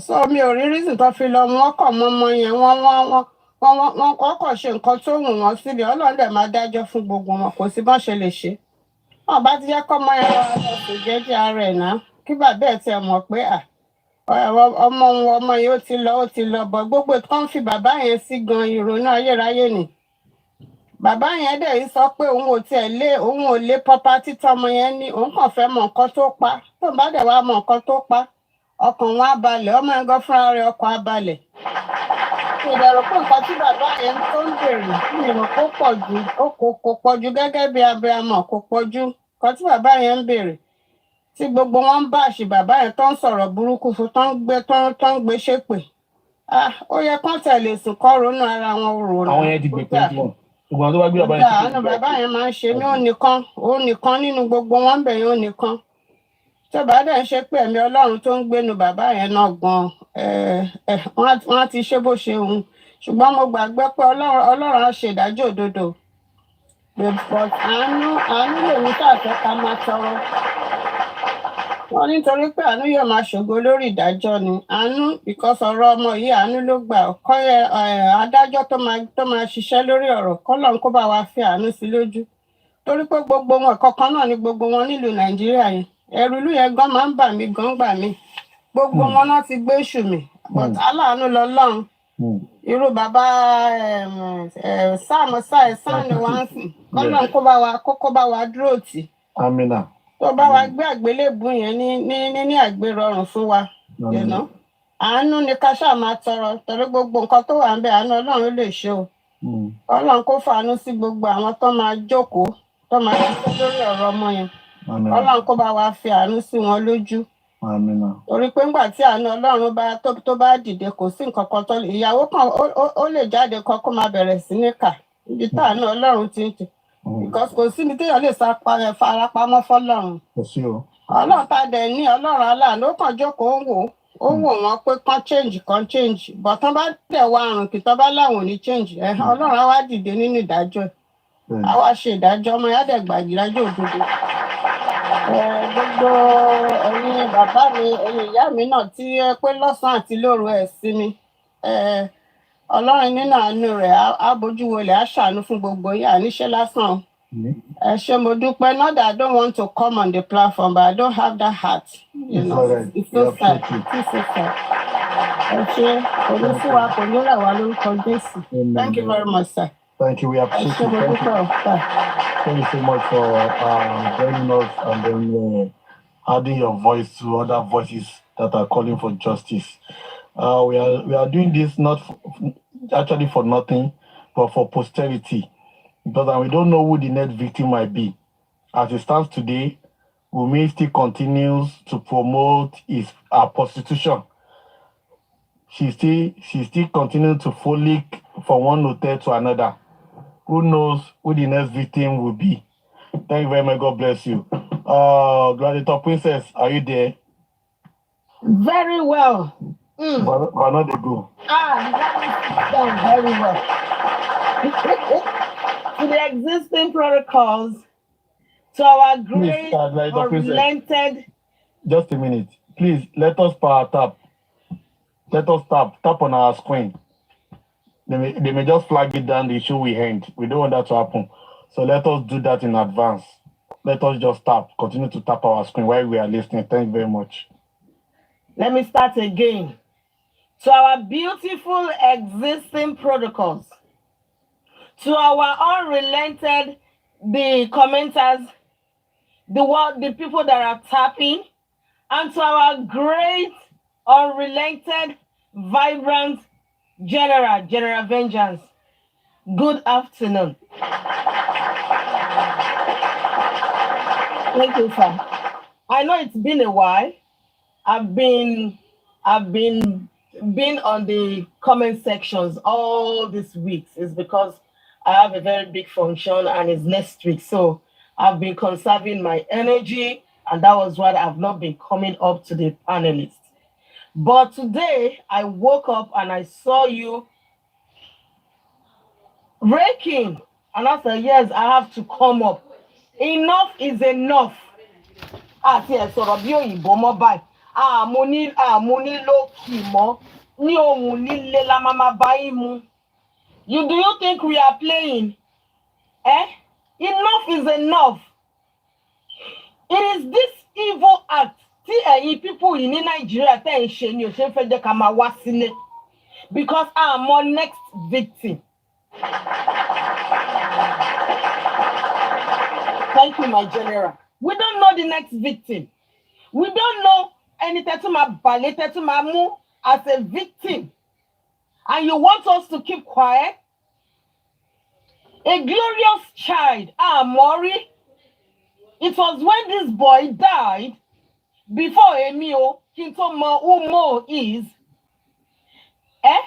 So mi ò rí reason tó fi lọ wọn kọ̀ mọ́ ọmọ yẹn wọ́n kọ̀ ṣe nǹkan tó wù wọ́n síbi Ọlọ́run dẹ̀ máa dájọ́ fún gbogbo wọn kò sí bọ́n ṣe lè ṣe. Wọ́n bá ti jẹ́ kọ́ ọmọ yẹn rọra sùn jẹ́jẹ́ rẹ̀ náà kí bàbá ẹ̀ tiẹ̀ mọ̀ pé ọmọ yẹn ó ti lọ bọ̀ gbogbo kan fi bàbá yẹn sí gan ìrònú ayérayé ni. Bàbá yẹn dẹ̀ yìí sọ pé òun ò lé property tọmọ yẹn ní òun kàn fẹ́ mọ nǹkan tó pa tó bá dẹ̀ wá mọ nǹkan tó pa ọkàn wọn á balẹ̀ ọmọ yẹn gan fúnra rẹ̀ ọkàn á balẹ̀. Ìdẹ̀rù pé nǹkan tí bàbá yẹn tó ń bèrè ìrò kó pọ̀ jù gẹ́gẹ́ bí abiyamọ kò pọ̀ jù nǹkan tí bàbá yẹn ń bèrè. Tí gbogbo wọn ń bá àṣì bàbá yẹn tó ń sọ̀rọ̀ burúkú fún tó ń gbé ṣépè. Ó yẹ kán tẹ̀lé sùn kọ́ ronú ara wọn rò náà. Àwọn yẹn ti gbé pé ṣùgbọ́n tó bá gbé bàbá yẹn ti gbé. Bàbá yẹn máa ń ṣe mí ó nìkan nínú gbogbo wọn bẹ̀ yẹn ó nìkan. Tó bá dẹ̀ ń ṣe pé ẹ̀mí Ọlọ́run tó ń gbénu bàbá yẹn náà gan wọ́n á ti ṣe bó ṣe hùn. Ṣùgbọ́n mo gbàgbé pé Ọlọ́run á ṣe ìdájọ́ òdodo. But àánú lèmi káàfẹ́ ká máa tọrọ. Wọ́n nítorí pé àánú yóò máa ṣògo lórí ìdájọ́ ni. Àánú because ọ̀rọ̀ ọmọ yìí àánú ló gbà ọ̀kọ́ adájọ́ tó máa ṣiṣẹ́ lórí ọ̀rọ̀ kọ́lọ́run kó bá wa fi àánú sí lójú. Torí pé gbogbo wọn kọ̀ọ̀kan náà ni gbogbo wọn nílùú Nàìjíríà yẹn. Ẹ̀rù ìlú yẹn gan máa ń bà mí gan gbà mí. Gbogbo wọn náà ti gbé èṣù mi. But aláàánú lọ́lọ́run. Irú bàbá sáàmù ni wọ́n ń sìn. Kọ́lọ́run kó bá wa dúró tì. Amina. Tó bá wa gbé àgbélébù yẹn ní àgbérọrùn fún wa. Àánú ni ká ṣáà máa tọrọ torí gbogbo nǹkan tó wà ń bẹ àánú Ọlọ́run lè ṣe o. Ọlọ́run kó fàánú sí gbogbo àwọn tó máa jókòó tó máa ṣiṣẹ́ lórí ọ̀rọ̀ ọmọ yẹn. Ọlọ́run kó bá wa fi àánú sí wọn lójú. Torí pé ńgbà tí àánú Ọlọ́run tó bá dìde kò sí nǹkan kan tó ìyàwó kan ó lè jáde kan kó máa bẹ̀rẹ̀ sí ní kà ibi tí àánú Ọlọ́run ti ń tì. Because kò sí ní téèyàn lè farapamọ́ fọ́lọ́run. Ọlọ́run tá dẹ̀ ní Ọlọ́run aláàánú ó kàn jókòó ó wò wọ́n pé kan change but tán bá dẹ̀ wá àrùn kì tán bá láwọn ò ní change Ọlọ́run á wá dìde nínú ìdájọ́ á wá ṣe ìdájọ́ ọmọ yá dẹ̀ gbàgbìdájọ́ òdodo. Gbogbo ẹ̀yin bàbá mi ẹ̀yin ìyá mi náà tí pé lọ́sàn-án àti lóru ẹ̀ sí mi Ọlọ́run nínú àánú rẹ̀ á bójú wọlé á ṣàánú fún gbogbo yín àníṣe lásán. Ẹ ṣé mo dúpẹ́ not that I don't want to come on the platform but I don't have that heart. It's so sad. It's so sad. Ẹ ṣé kò ní fún wa kò ní rẹ̀ wá lórúkọ Jésù. Thank you very much, sir. Thank you. We appreciate you. Thank you so much for joining us and then adding your voice to other voices that are calling for justice. We are doing this not actually for nothing, but for posterity, because we don't know who the next victim might be. As it stands today, Wunmi still continues to promote her prostitution. She still continues to frolic from one hotel to another. Who knows who the next victim will be? Thank you very much. God bless you. Gladiator Princess, are you there? Very well. But not the go. Very well. To the existing protocols, to our great unrelented. Just a minute. Please, let us power tap. Let us tap on our screen. They may just flag it down, the show we end. We don't want that to happen. So let us do that in advance. Let us just continue to tap our screen while we are listening. Thank you very much. Let me start again. To our beautiful existing protocols, to our unrelented, the commenters, the people that are tapping, and to our great, unrelented, vibrant General Vengeance. Good afternoon. Thank you, sir. I know it's been a while. I've been on the comment sections all these weeks. It's because I have a very big function and it's next week. So I've been conserving my energy, and that was why I've not been coming up to the panelists. But today I woke up and I saw you raking, and I said, yes, I have to come up. Enough is enough. Àti ẹ̀ sọ̀rọ̀ bí òyìnbó mọ́ báyìí. Àmú nílò kì mọ́. Ní ohun líle la máa máa bá yín mu. Do you think we are playing? Enough is enough. It is this evil act tí ẹ̀yin people yìí ní Nàìjíríà tẹ́ ń ṣe ni ò ṣe ń fẹ́ jẹ́ ká máa wá sílé. Because I'm our next victim. Thank you, my general. We don't know the next victim. We don't know any tetuma bale, tetuma mu as a victim. And you want us to keep quiet? A glorious child, Maury. It was when this boy died, before Emio, Kinto who Mo is, a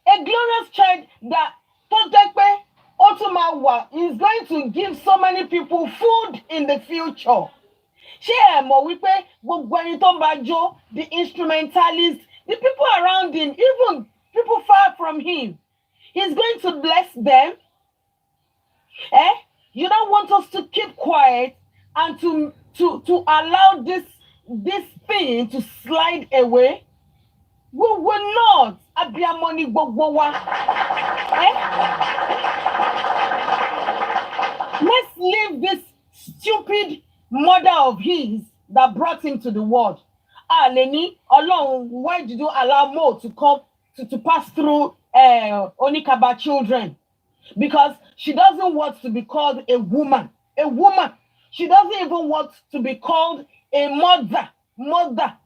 glorious child that Totepe Otumawa is going to give so many people food in the future. Ṣé ẹ mọ̀ wípé gbogbo ẹni tó ń bá jó, the instrumentalists, the people around him, even people far from him, he's going to bless them. You don't want us to keep quiet and to allow this thing to slide away? We will not. Abiamoni gbogbo wa. Let's leave this stupid mother of his that brought him to the world. Leni, Ọlọ́run, why did you allow Mo to come to pass through Onikaba children? Because she doesn't want to be called a woman. A woman. She doesn't even want to be called a mother. Mother.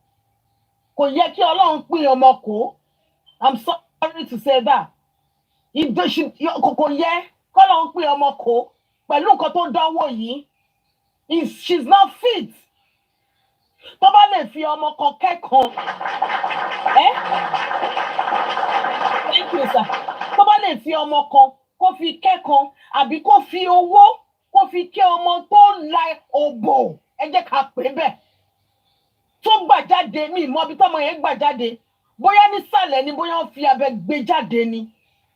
Kò yẹ kí Ọlọ́run pín ọmọ kó. I'm sorry to say that. Kò yẹ k'Ọlọ́run pín ọmọ kó pẹ̀lú nǹkan tó dánwò yìí. She's not fit. Tó bá lè fi ọmọ kan kẹ́kọ̀ọ́. Thank you, sir. Tó bá lè fi ọmọ kan kó fi kẹ́kọ̀ọ́ àbí kó fi owó kó fi kẹ́ ọmọ tó la òbò. Ẹ jẹ́ ká pè bẹ́ẹ̀. Tó gbà jáde mi mọ̀ bí tọ́mọ yẹn gbà jáde. Bóyá nísàlẹ̀ ni bóyá ó fi abẹ gbé jáde ni.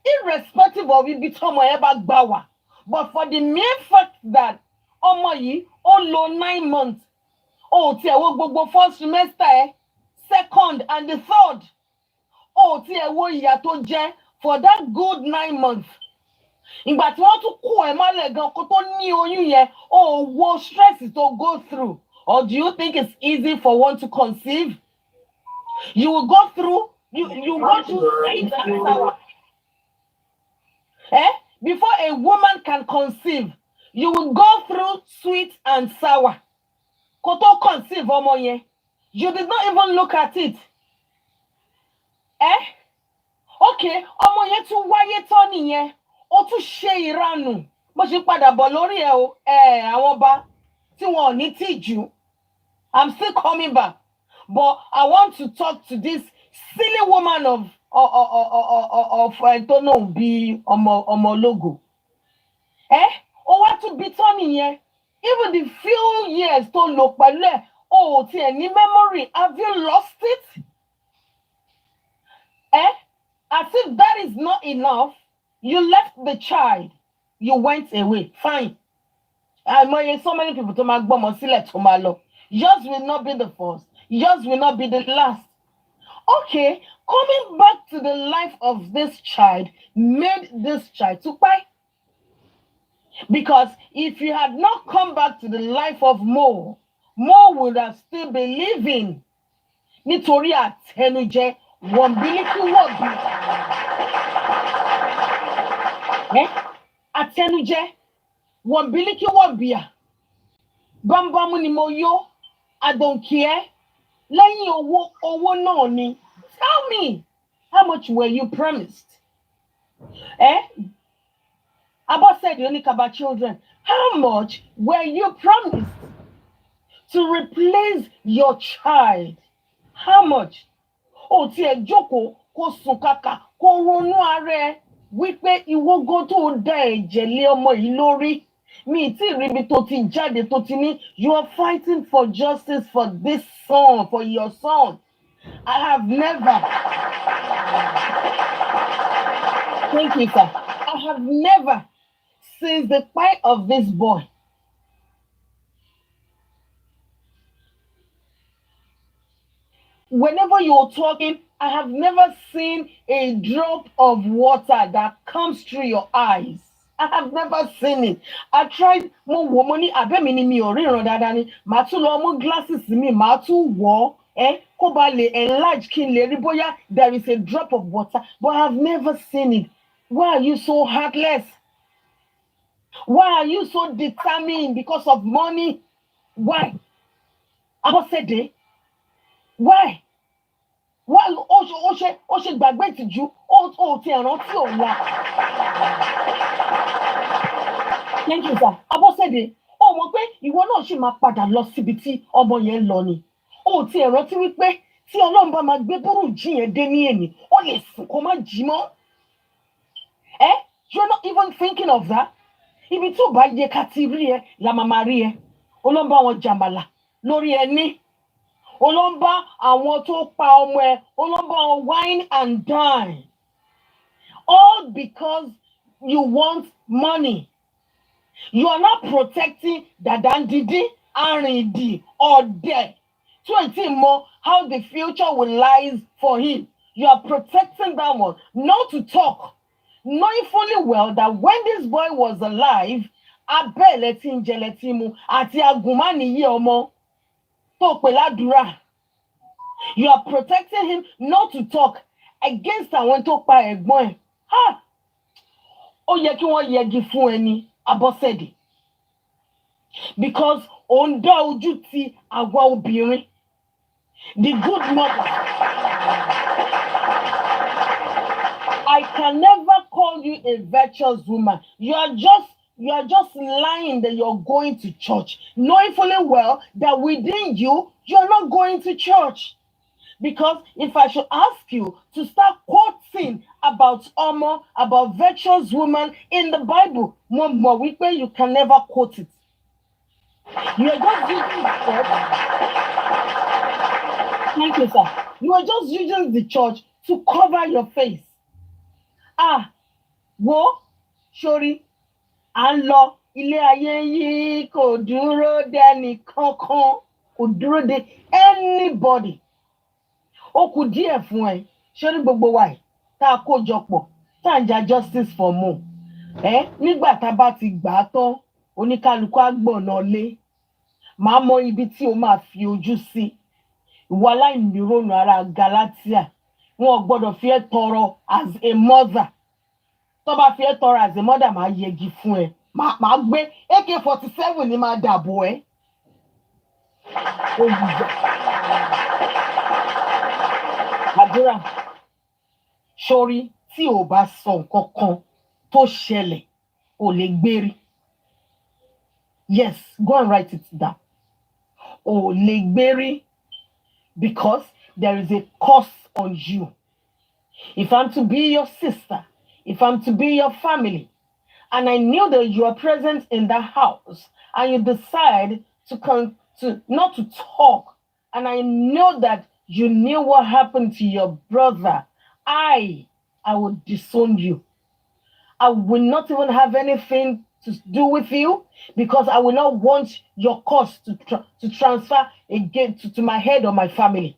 Irrespective of ibi tọ́mọ yẹn bá gbà wá. But for the mere fact that ọmọ yìí ó lò 9 months. Tí ẹ wo gbogbo first semester second and the third. Tí ẹ wo ìyà tó jẹ for that good 9 months. Ìgbà tí wọ́n tún kú ẹ̀ mọ́lẹ̀ gan kó tó ní oyún yẹn, wo stress to go through. Or do you think it's easy for one to conceive? You will go through, you go through sweet and sour. Before a woman can conceive, you will go through sweet and sour. Koto conceive ọmọ yẹn. You did not even look at it. Okay, ọmọ yẹn tún wáyé tán nìyẹn. Ó tún ṣe ìranù. Mo ṣe padà bọ̀ lórí àwọn ọba tí wọn ò ní tìjú. I'm still coming back. But I want to talk to this silly woman of I don't know, be Omologo. Ó wá tún bí tán nìyẹn. Even the few years tó lò pẹ̀lú ẹ̀, tí ẹ ní memory, have you lost it? As if that is not enough, you left the child, you went away. Fine. So many people tó máa gbọ́mọ sílẹ̀ tó máa lọ. Yours will not be the first. Yours will not be the last. Okay, coming back to the life of this child made this child to cry. Because if you had not come back to the life of Mo would have still been living. Nítorí àtẹnujẹ, wọ̀nbílíkì wọ̀bí. Àtẹnujẹ, wọ̀nbílíkì wọ̀bíà. Bámbámú ni mo yó. I don't care. Lẹ́yìn owó náà ni. Tell me, how much were you promised? Abba said you only about children. How much were you promised? to replace your child. How much? Oh, ti ẹ jókòó kó sùn kàkà kó ronú ara ẹ wípé ìwọ gan tó dá ẹ̀jẹ̀ lé ọmọ yìí lórí. Mi tí ìrìbí tó ti jáde tó ti ní, you are fighting for justice for this son, for your son. I have never. Thank you, sir. I have never, since the fight of this boy, whenever you're talking, I have never seen a drop of water that comes through your eyes. I have never seen it. I tried mo wo mo ni abemi ni mi ò ríran dáadáa ni. Màá tún lọ mú glasses mi, màá tún wọ̀ kó ba lè enlarge kí n lè rí bóyá there is a drop of water, but I have never seen it. Why are you so heartless? Why are you so determined because of money? Why? Abosede? Why? Why? Ó ṣe gbàgbé ìtìjú, ó ti rántí ọ̀la. Thank you, sir. Abosede, ó mọ̀ pé ìwọ náà ṣì máa padà lọ síbi tí ọmọ yẹn lọ ni. Ó ti rántí wípé tí Ọlọ́run bá máa gbé búrújì yẹn dé ní èní, ó lè sùn kó má jí mọ́. You're not even thinking of that. Ibi tí ò bá yẹ ká ti rí ẹ la máa rí ẹ. Ọlọ́run bá wọn jàmàlà lórí ẹní. Ọlọ́run bá àwọn tó pa ọmọ ẹ, Ọlọ́run bá wọn wine and dine. All because you want money. You are not protecting Dadandidi, Arindi, or death. So it's more how the future will lies for him. You are protecting that one, not to talk. Knowing fully well that when this boy was alive, Abeletin Jeletimu, Ati Agumani Yomo, you are protecting him not to talk against àwọn tó pa ẹ̀gbọ́n ẹ̀. Ó yẹ kí wọ́n yẹgi fún ẹni Abọ́sẹ̀dé. Because ó ń dá ojú ti àwa obìnrin. The good mother. I can never call you a virtuous woman. You are just lying that you're going to church, knowing fully well that within you, you're not going to church. Because if I should ask you to start quoting about Omo, about virtuous woman in the Bible, you can never quote it. You are just using the church. Thank you, sir. You are just using the church to cover your face. Sorry. And lọ ilé ayé yìí kò dúró dẹni kankan, kò dúró de anybody. Ó kù díẹ̀ fún ẹ, sórí gbogbo wa yìí tá a kó jọ pọ̀, tá a ń jà justice for more. Nígbà tá a bá ti gbà á tán, oníkálukú á gbọ̀nà lé. Màá mọ ibi tí o máa fi ojú sí. Ìwà aláìnírònú ara Galatia, wọn ò gbọ́dọ̀ fi ẹ́ tọrọ as a mother. Tó bá fi ẹ́ tọrọ as a mother, máa yẹgi fún ẹ. Màá gbé AK-47 ni máa dàbò ẹ́. Àdúrà, sórí tí ò bá sọ nǹkan kan tó ṣẹlẹ̀, ò lè gbérí. Yes, go and write it down. Ò lè gbérí because there is a curse on you. If I'm to be your sister, if I'm to be your family, and I knew that you are present in the house, and you decide to not to talk, and I know that you knew what happened to your brother, I will disown you. I will not even have anything to do with you because I will not want your cost to transfer again to my head or my family.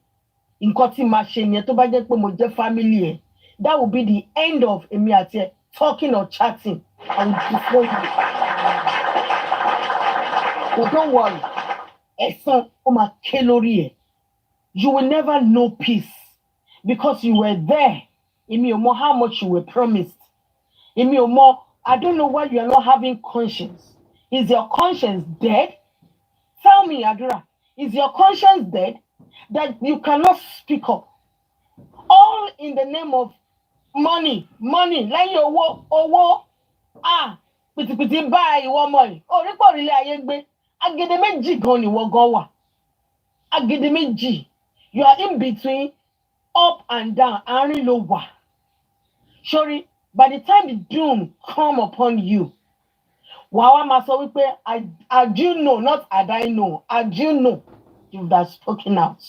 In Koti Machine, to buy the family, that will be the end of Emiate talking or chatting. I will disown you. But don't worry. Eson Oma Kelori. You will never know peace because you were there. Emi Omo, how much you were promised. Emi Omo, I don't know why you are not having conscience. Is your conscience dead? Tell me, Adura, is your conscience dead that you cannot speak up? All in the name of money. Like your owo. Piti buy one money. Oh, report really ayegbe. Agede meji gan ni wo gan wa. Agidimeji. You are in between, up and down. Àárín ló wà. Sorry, by the time the doom come upon you, wàá máa sọ wípé, I do know, not I know. I do know you would have spoken out.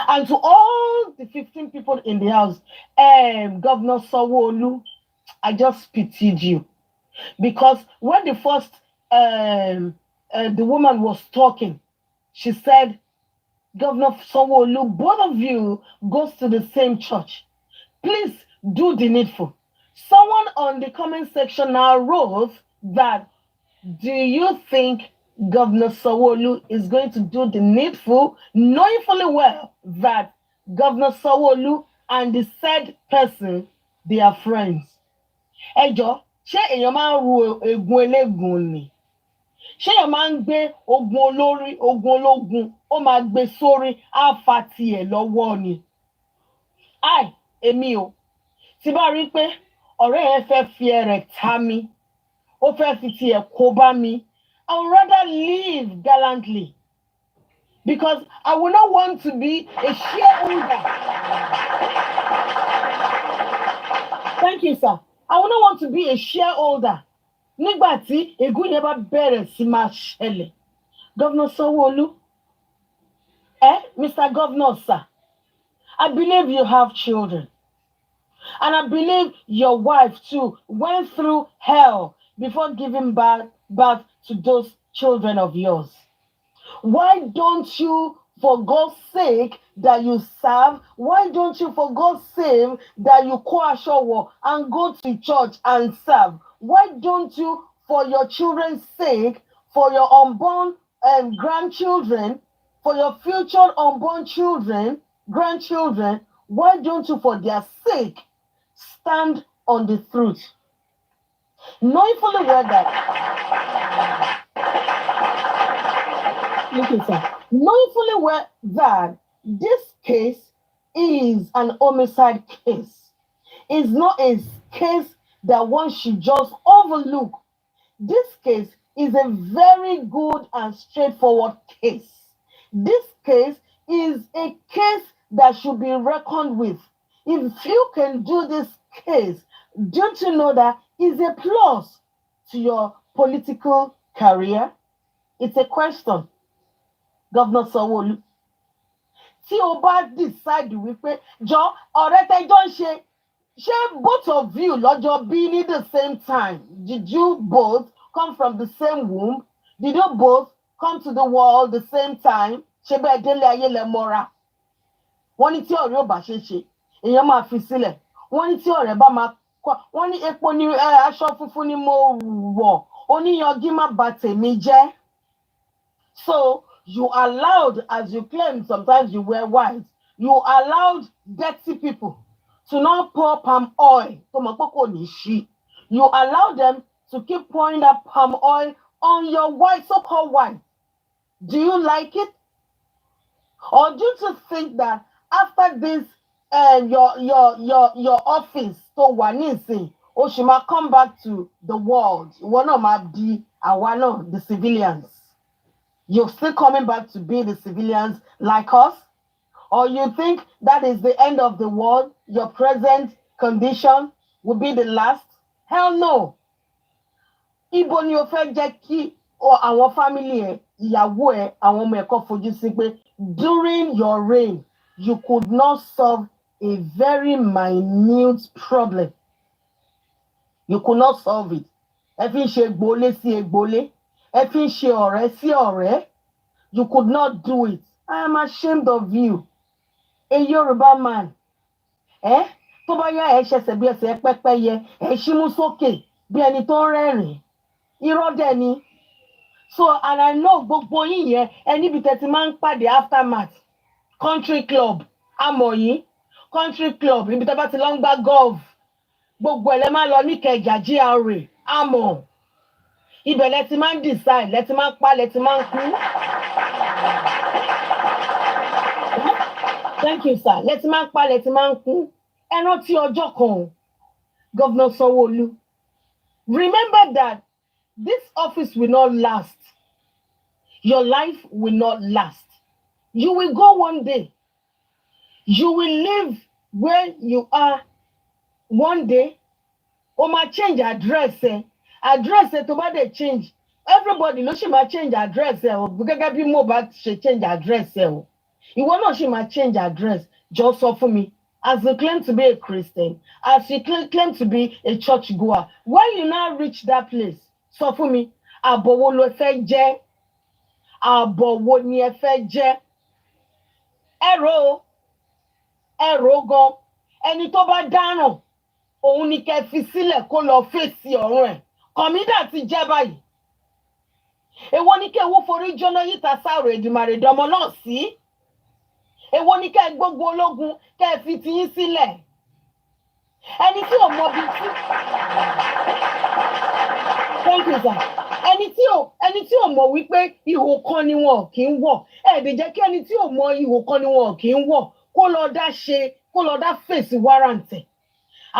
And to all the 15 people in the house, Governor Sanwo-Olu, I just pitied you. Because when the first, the woman was talking, she said, Governor Sanwo-Olu, both of you goes to the same church. Please do the needful. Someone on the comment section now wrote that, do you think Governor Sanwo-Olu is going to do the needful, knowing fully well that Governor Sanwo-Olu and the said person, they are friends? Ẹjọ́, ṣé èèyàn máa ń ru egun eléegun ni? Ṣé èèyàn máa ń gbé ogun olórí, ogun ológun, ó máa gbé sórí, á fa tiẹ̀ lọ́wọ́ ni? Èmi o, tí bá rí pé ọ̀rẹ́ yẹn fẹ́ fi ẹrẹ̀ ta mi, ó fẹ́ fi tiẹ̀ kó bá mi, I would rather live gallantly, because I would not want to be a shareholder. Thank you, sir. I would not want to be a shareholder. Nígbà tí ègún yẹn bá bẹ̀rẹ̀ sí máa ṣẹlẹ̀. Governor Sanwo-Olu, Mr. Governor, sir, I believe you have children. And I believe your wife too went through hell before giving birth to those children of yours. Why don't you, for God's sake, that you serve? Why don't you, for God's sake, that you kó aṣọ wọ̀ and go to church and serve? Why don't you, for your children's sake, for your unborn grandchildren, for your future unborn children, grandchildren, why don't you, for their sake, stand on the truth? Knowing fully well that, knowing fully well that this case is an homicide case. It's not a case that one should just overlook. This case is a very good and straightforward case. This case is a case that should be reckoned with. If you can do this case, don't you know that is a plus to your political career? It's a question, Governor Sanwo-Olu. Tí o bá decide wípé jọ ọ̀rẹ́ tẹ́jọ́ ń ṣe both of you lọ́jọ́ bí ní the same time? Did you both come from the same womb? Did you both come to the world the same time? Ṣé bẹ́ẹ̀ délé ayé lẹ mọ́ra? Wọ́n ní tí ọ̀rẹ́ ò bá ṣe, èèyàn máa fi sílẹ̀. Wọ́n ní tí ọ̀rẹ́ bá máa kọ́, wọ́n ní epo ní aṣọ funfun ni mo wọ̀, oníyanjú má bà tèmi jẹ́. So you allowed, as you claim, sometimes you wear white, you allowed dirty people to not pour palm oil. You allow them to keep pouring that palm oil on your white, so-called white. Do you like it? Or do you think that after this, your office, so Wanisi, Oshima, come back to the world? One of the civilians. You're still coming back to be the civilians like us? Or you think that is the end of the world? Your present condition will be the last? Hell no. Ibo ni o fẹ́ jẹ́ kí àwọn family ẹ̀, ìyàwó ẹ̀, àwọn ọmọ ẹ̀ kó fojú sí pé during your reign, you could not solve a very minute problem. You could not solve it. Ẹ fi ń ṣe egbòlé sí egbòlé. Ẹ fi ń ṣe ọ̀rẹ́ sí ọ̀rẹ́. You could not do it. I am ashamed of you. A Yoruba man. Tó bá yá ẹ ṣẹ̀ṣẹ̀ bí ẹsẹ̀ pẹ́pẹ́yẹ, ẹ ṣímú sókè bí ẹni tó ń rẹ́rìn. Irọ́ dẹ̀ ni. So, and I know gbogbo yín yẹn, ẹni bí tẹ́tí máa ń pàdé aftermath. Country club, àmọ̀ yín. Country club, ibi tẹ́ bá ti lọ ń gbá golf. Gbogbo ẹ̀ lẹ́ máa lọ ní Ìkẹjà GRA, àmọ̀. Ibẹ̀ lẹ ti máa ń decide, lẹ ti máa ń pa, lẹ ti máa ń kú. Thank you, sir. Lẹ ti máa ń pa, lẹ ti máa ń kú. Ẹ rántí ọjọ́ kan, Governor Sanwo-Olu. Remember that this office will not last. Your life will not last. You will go one day. You will live where you are one day. O ma change address. Address to bá dé change. Everybody ló ṣì máa change address o. Gẹ́gẹ́ bí mo bá ṣe change address o. Ìwọ náà ṣì máa change address. Jọ sọ fún mi. As you claim to be a Christian, as you claim to be a church goer, when you now reach that place, sọ fún mi, àbọ̀ wo ló fẹ́ jẹ́? Àbọ̀ wo ni ẹ fẹ́ jẹ́? Ẹ̀rọ gan, ẹni tó bá dáràn, òun ni kẹ́ fi sílẹ̀ kó lọ fèsì ọ̀run ẹ̀. Kọ̀mídà ti jẹ́ báyìí. Èwo ni kẹ́ wo forí jóná yíta sáàrò Èdùmàrè dọmọ náà sí? Èwo ni kẹ́ gbogbo ológun kẹ́ fi tiyín sílẹ̀? Ẹni tí ò mọ bí tí. Thank you, sir. Ẹni tí ò mọ wípé ihò kan ni wọn kì í wọ̀. Ẹ̀ẹ́dẹ̀ jẹ́ kí ẹni tí ò mọ ihò kan ni wọn kì í wọ̀ kó lọ dá fèsì wáràǹtì.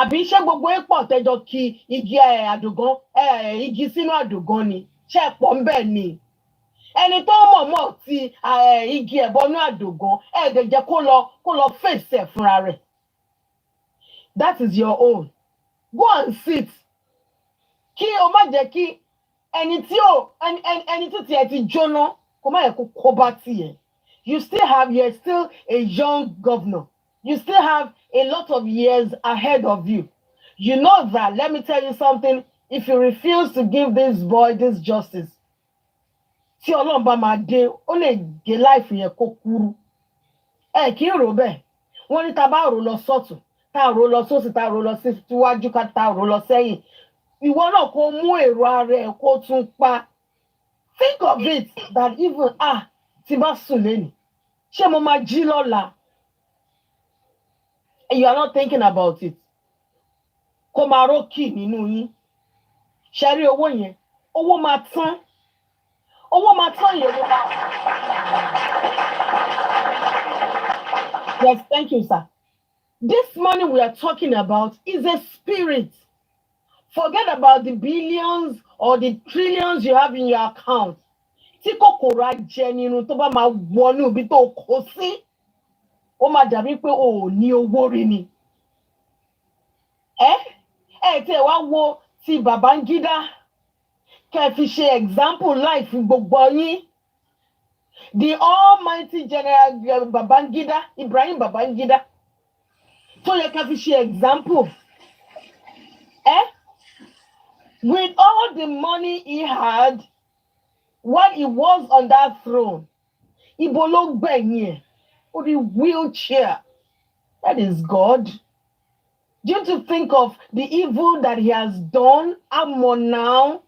Àbí ṣé gbogbo pọ̀ tẹjọ kí igi àdògán igi sínú àdògán ni? Ṣé pọ̀ ń bẹ̀ ni? Ẹni tó mọ̀ọ́mọ̀ ti igi ẹ̀bọnú àdògán ẹ̀ẹ́dẹ̀ jẹ́ kó lọ fèsì ẹ̀ fúnra rẹ̀. That is your own. Go and sit. Kí o má jẹ́ kí ẹni tí tiẹ̀ ti jóná kó má yẹ kó kó bá tiẹ̀. You're still a young governor. You still have a lot of years ahead of you. You know that. Let me tell you something. If you refuse to give this boy this justice, tí Ọlọ́run bá máa dé, ó lè gé life yẹn kó kúrú. Kí n rò bẹ́ẹ̀. Wọ́n ní tá bá rò lọ sọ́tún, tá rò lọ sósì, tá rò lọ síwájú, ká tá rò lọ sẹ́yìn. Ìwọ náà kó mú èrò ara ẹ̀ kó tún pa. Think of it that even tí bá sùn lẹ́nu, ṣé mo máa jí lọ́la? And you are not thinking about it. Kó máa rókì nínú yín. Ṣé rí owó yẹn? Owó máa tán. Owó máa tán yẹn ló máa. Yes, thank you, sir. This money we are talking about is a spirit. Forget about the billions or the trillions you have in your account. Tí kòkòrò ajẹ nínú tó bá máa wọnú ibi tó kó sí, ó máa dàbí pé o ò ní owó rí ni. Tẹ́ wá wo ti Babangida kẹ́ fi ṣe example life gbogbo yín. The almighty general Babangida, Ibrahim Babangida, tó yẹ kẹ́ fi ṣe example. With all the money he had, when he was on that throne, ibo ló gbẹ̀yìn ẹ̀, ó di wheelchair. That is God. Don't you think of the evil that he has done? Amo now.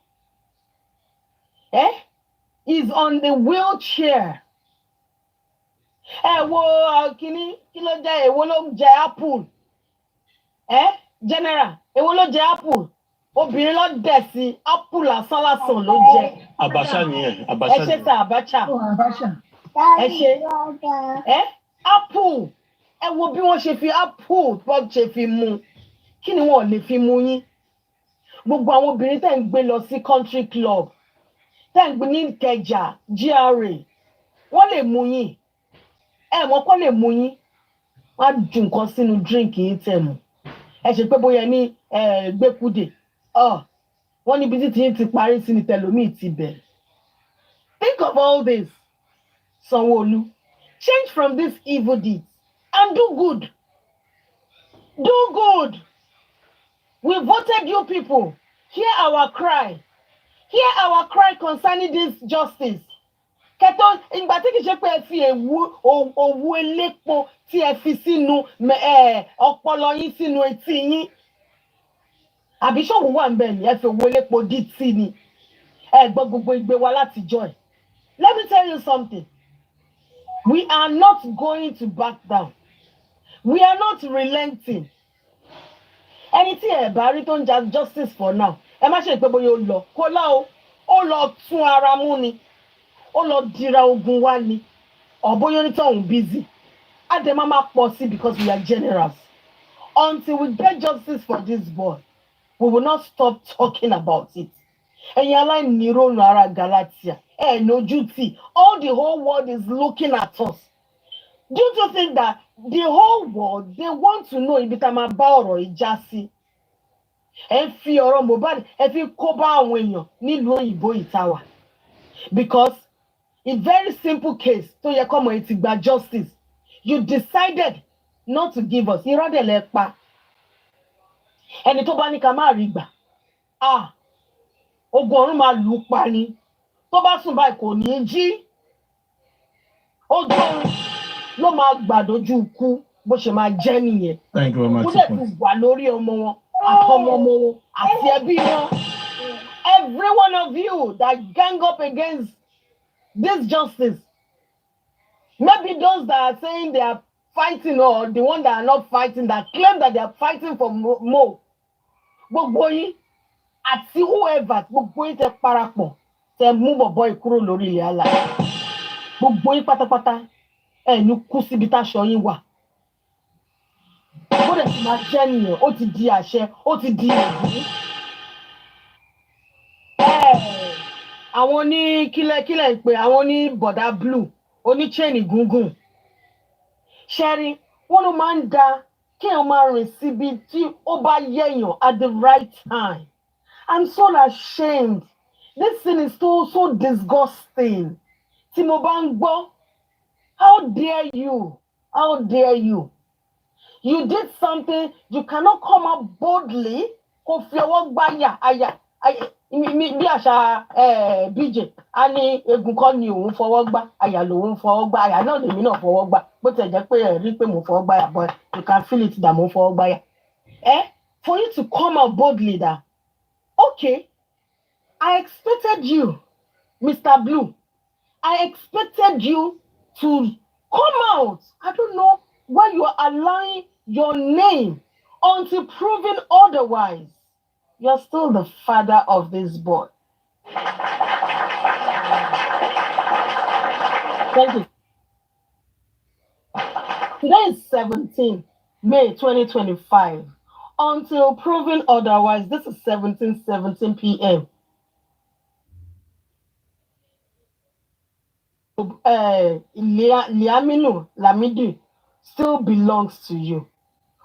He's on the wheelchair. Wo kini ló jẹ èwo ló jẹ apple? General, èwo ló jẹ apple? Obìnrin ló dẹ̀ sí apple lásán ló jẹ. Abacha nìyẹn. Ẹ ṣe ta Abacha. Ẹ ṣe. Apple. Ẹ wo bí wọ́n ṣe fi apple wọ́n ṣe fi mú. Kí ni wọ́n lè fi mú yín? Gbogbo àwọn obìnrin tẹ́ ń gbé lọ sí country club, tẹ́ ń gbé ní Ìkẹjà, GRA, wọ́n lè mú yín. Wọ́n kọ́ lè mú yín. Wọ́n á ju nǹkan sínú drink yín tẹ̀ mú. Ẹ ṣe pé bóyá ní gbẹ́kúdè. Wọ́n níbi tí yín ti parí sí ni tẹlòmíì ti bẹ̀rẹ̀. Think of all this. Sanwó-Olú, change from this evil deeds and do good. Do good. We voted you people. Hear our cry. Hear our cry concerning this justice. Kẹ́tọ́ ìgbà tí kìí ṣe pé ẹ fi òwú elépo tí ẹ fi sínú ọpọlọ yín sínú etí yín. Àbí ṣòwò wà ń bẹ̀ ni ẹ fi òwú elépo dí tí ni. Gbọ́ gbogbo igbe wa láti joy. Let me tell you something. We are not going to back down. We are not relenting. Ẹni tí ẹ bá rí tó ń jà justice for now, ẹ má ṣe pé bóyá ó lọ. Kó lá o, ó lọ tún ara mú ni. Ó lọ dira ogun wá ni. Bóyá onítọ̀hún busy. Adé máa pọ̀ sí because we are generous. Until we get justice for this boy, we will not stop talking about it. Ẹ̀yin aláìnírònú ara Galatia. No duty. All the whole world is looking at us. Don't you think that the whole world, they want to know ibi tá máa bá ọ̀rọ̀ ìjà sí? Ẹ fi ọ̀rọ̀ Mohbad, ẹ fi kó bá àwọn èèyàn nílùú òyìnbó ìtawà. Because a very simple case tó yẹ kọ́mọ ẹ ti gba justice, you decided not to give us. Irọ́ dẹ̀ lẹ pa. Ẹni tó bá ní ká má rí gbà. Ogun ọ̀run máa lù ú pa ni. Tó bá sùn báyìí kò ní í jí. Ojú ọ̀run ló máa gbàdójú ikú bó ṣe máa jẹ́ nìyẹn. Thank you very much. Ó dẹ̀ ti wà lórí ọmọ wọn àtọmọ ọmọ wọn àti ẹbí wọn. Every one of you that gang up against this justice, maybe those that are saying they are fighting or the one that are not fighting, that claim that they are fighting for Mo, gbogbo yín àti whoever, gbogbo yín tẹ parapọ̀ tẹ mú bọ̀bọ̀ ìkúrò lórí ilẹ̀ alààyè. Gbogbo yín pátápátá ẹ̀ ní kú síbi táṣọ yín wà. Ó dẹ̀ ti máa jẹ́ nìyẹn, ó ti di àṣẹ, ó ti di ègún. Àwọn ní kílẹ̀ ń pè àwọn ní bọ̀dá blue, oní chain gúngùn. Ṣẹ́rí, wọ́n ló máa ń da kí èèyàn máa rìn síbi tí ó bá yẹ̀yàn at the right time. I'm so ashamed. This thing is so disgusting. Tí mo bá ń gbọ́, how dare you? How dare you? You did something, you cannot come out boldly. Kò fi ọwọ́ gbáyà àyà. Bí àṣà BJ, a ní egun kọ́ ni òun fọwọ́ gbá, àyà lòun fọwọ́ gbá, àyà náà lèmi náà fọwọ́ gbá. Bó tẹ̀ jẹ́ pé rí pé mo fọwọ́ gbáyà, but you can feel it that mo fọwọ́ gbáyà. For you to come out boldly that, okay, I expected you, Mr. Blue. I expected you to come out. I don't know why you are allowing your name until proven otherwise. You're still the father of this boy. Thank you. Today is 17 May 2025. Until proven otherwise, this is 17 p.m. Liaminu Lamidi still belongs to you.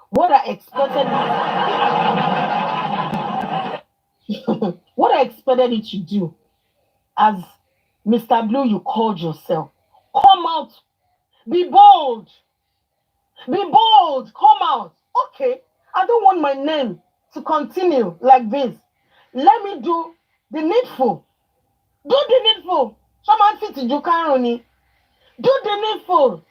What I expected what I expected you to do as Mr. Blue you called yourself. Come out. Be bold. Be bold. Come out. Okay. I don't want my name to continue like this. Let me do the needful. Do the needful. Someone fit to Jukaroni. Do the needful.